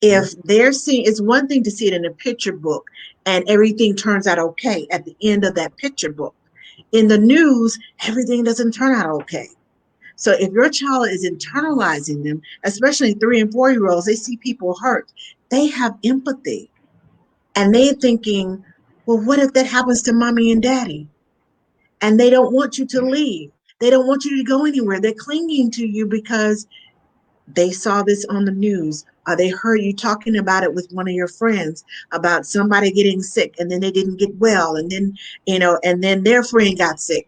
If they're seeing, it's one thing to see it in a picture book and everything turns out okay at the end of that picture book. In the news, everything doesn't turn out okay. So if your child is internalizing them, especially 3 and 4-year-olds, they see people hurt. They have empathy. And they're thinking, well, what if that happens to mommy and daddy? And they don't want you to leave. They don't want you to go anywhere. They're clinging to you because They saw this on the news, or they heard you talking about it with one of your friends about somebody getting sick and then they didn't get well, and then, and then their friend got sick.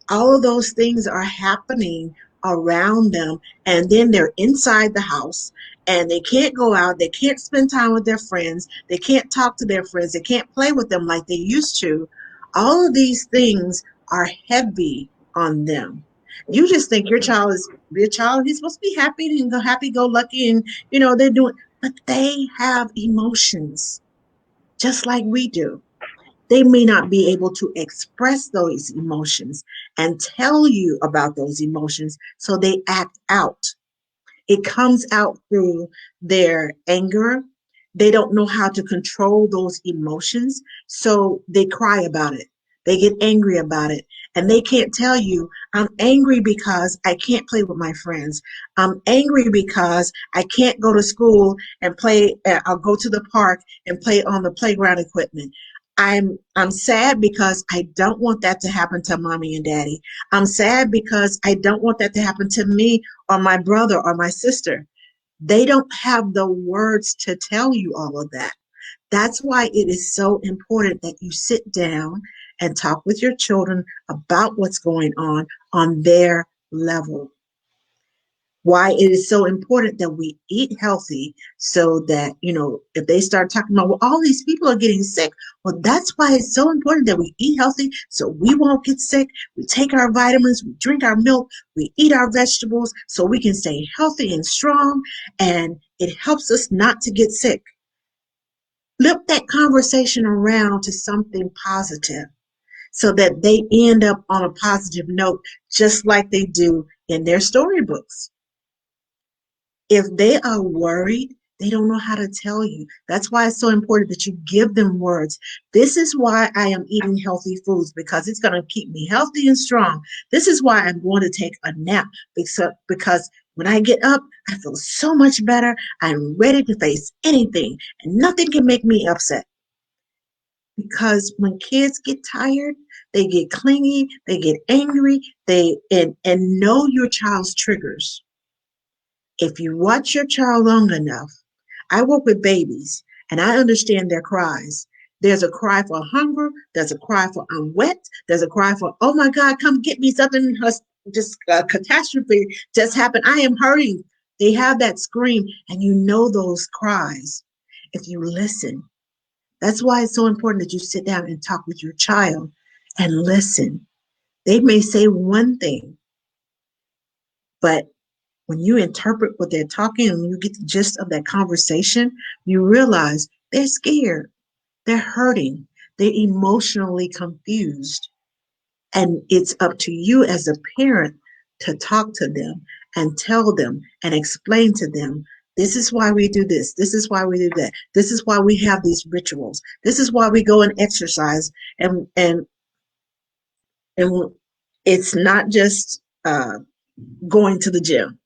All of those things are happening around them, and then they're inside the house and they can't go out, they can't spend time with their friends, they can't talk to their friends, they can't play with them like they used to. All of these things are heavy on them. You just think your child, he's supposed to be happy and happy go lucky, and they're doing, but they have emotions just like we do. They may not be able to express those emotions and tell you about those emotions, so they act out. It comes out through their anger. They don't know how to control those emotions, so they cry about it. They get angry about it, and they can't tell you, I'm angry because I can't play with my friends. I'm angry because I can't go to school and play. I'll go to the park and play on the playground equipment. I'm sad because I don't want that to happen to mommy and daddy. I'm sad because I don't want that to happen to me or my brother or my sister. They don't have the words to tell you all of that. That's why it is so important that you sit down and talk with your children about what's going on their level. Why it is so important that we eat healthy, so that, if they start talking about, well, all these people are getting sick. Well, that's why it's so important that we eat healthy so we won't get sick. We take our vitamins, we drink our milk, we eat our vegetables so we can stay healthy and strong, and it helps us not to get sick. Flip that conversation around to something positive so that they end up on a positive note, just like they do in their storybooks. If they are worried, they don't know how to tell you. That's why it's so important that you give them words. This is why I am eating healthy foods, because it's going to keep me healthy and strong. This is why I'm going to take a nap, because when I get up, I feel so much better. I'm ready to face anything, and nothing can make me upset. Because when kids get tired, they get clingy, they get angry, and know your child's triggers. If you watch your child long enough, I work with babies and I understand their cries. There's a cry for hunger. There's a cry for I'm wet. There's a cry for, oh my God, come get me, something, just a catastrophe just happened. I am hurting. They have that scream, and you know those cries if you listen. That's why it's so important that you sit down and talk with your child and listen. They may say one thing, but when you interpret what they're talking and you get the gist of that conversation, you realize they're scared, they're hurting, they're emotionally confused. And it's up to you as a parent to talk to them and tell them and explain to them, this is why we do this. This is why we do that. This is why we have these rituals. This is why we go and exercise. And it's not just going to the gym.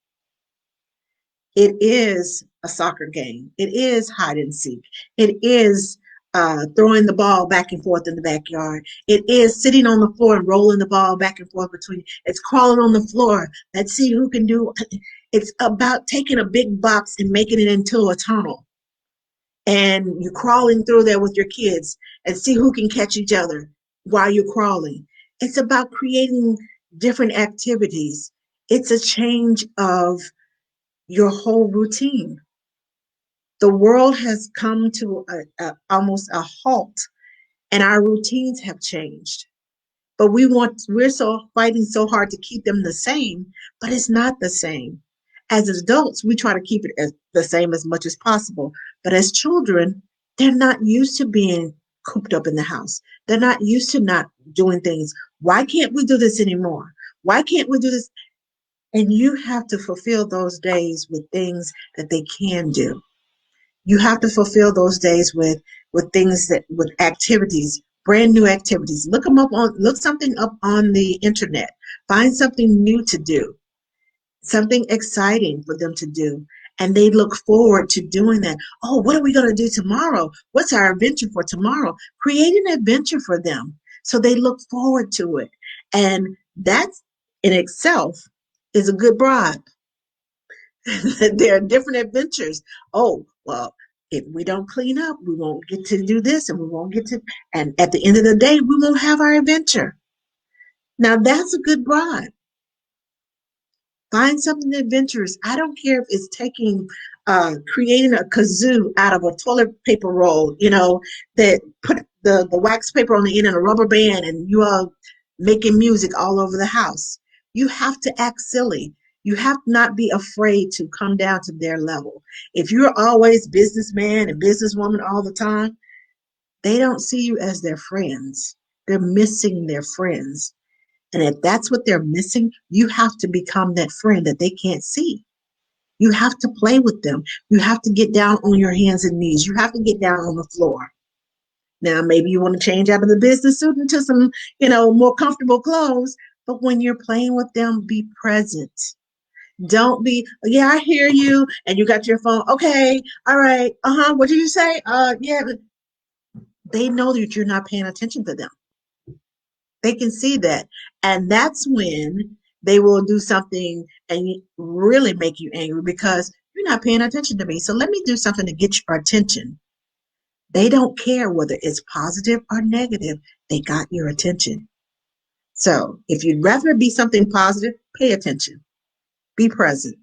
It is a soccer game. It is hide and seek. It is throwing the ball back and forth in the backyard. It is sitting on the floor and rolling the ball back and forth between. It's crawling on the floor. Let's see who can do. It's about taking a big box and making it into a tunnel. And you're crawling through there with your kids and see who can catch each other while you're crawling. It's about creating different activities. It's a change of your whole routine. The world has come to almost a halt, and our routines have changed. But we're so fighting so hard to keep them the same, but it's not the same. As adults, we try to keep it as the same as much as possible. But as children, they're not used to being cooped up in the house. They're not used to not doing things. Why can't we do this anymore? Why can't we do this? And you have to fulfill those days with things that they can do. You have to fulfill those days with with activities, brand new activities. Look something up on the internet. Find something new to do, something exciting for them to do. And they look forward to doing that. Oh, what are we going to do tomorrow? What's our adventure for tomorrow? Create an adventure for them so they look forward to it. And that in itself is a good bribe. There are different adventures. Oh, well, if we don't clean up, we won't get to do this and we won't get to, and at the end of the day, we won't have our adventure. Now that's a good bribe. Find something adventurous. I don't care if it's creating a kazoo out of a toilet paper roll, that put the wax paper on the end and a rubber band and you are making music all over the house. You have to act silly. You have to not be afraid to come down to their level. If you're always businessman and businesswoman all the time, they don't see you as their friends. They're missing their friends. And if that's what they're missing, you have to become that friend that they can't see. You have to play with them. You have to get down on your hands and knees. You have to get down on the floor. Now, maybe you want to change out of the business suit into some, more comfortable clothes. But when you're playing with them, be present. Don't be, yeah, I hear you. And you got your phone. Okay. All right. What did you say? Yeah. They know that you're not paying attention to them. They can see that. And that's when they will do something and really make you angry because you're not paying attention to me. So let me do something to get your attention. They don't care whether it's positive or negative. They got your attention. So if you'd rather be something positive, pay attention. Be present.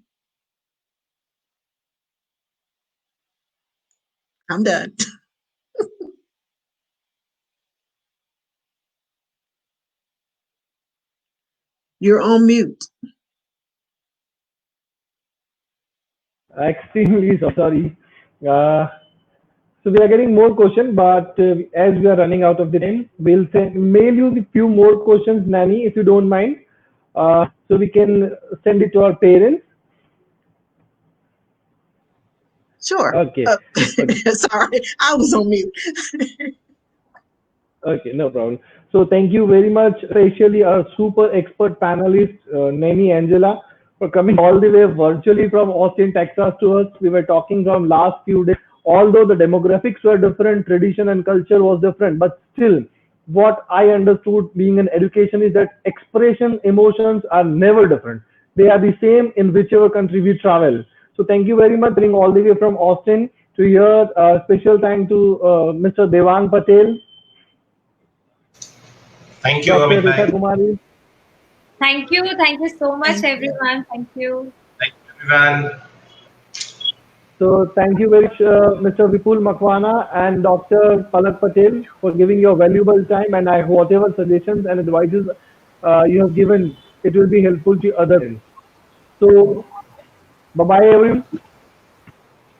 I'm done. You're on mute.
Extremely sorry. So we are getting more questions, but as we are running out of the time, we'll mail you the few more questions, Nanny, if you don't mind, so we can send it to our parents.
Sure.
Okay.
Sorry, I was on mute.
Okay, no problem. So thank you very much, especially our super expert panelist, Nanny Angela, for coming all the way virtually from Austin, Texas to us. We were talking from last few days. Although the demographics were different, tradition and culture was different, but still, what I understood being an education is that expression, emotions are never different. They are the same in whichever country we travel. So thank you very much, being all the way from Austin to here. Special thank to Mr. Devang Patel.
Thank you,
Dr.
Amit
Rita
bhai.
Kumari.
Thank you. Thank you so much,
Thank you.
everyone. Thank you.
Thank you, everyone.
So thank you very much, Mr. Vipul Makwana and Dr. Palak Patel for giving your valuable time, and I hope whatever suggestions and advices you have given, it will be helpful to others. So bye-bye everyone.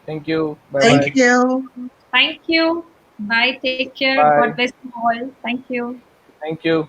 Thank you. Bye
Thank
bye.
you.
Thank you.
Thank you. Bye. Take care.
Bye.
God bless you all. Thank you.
Thank you.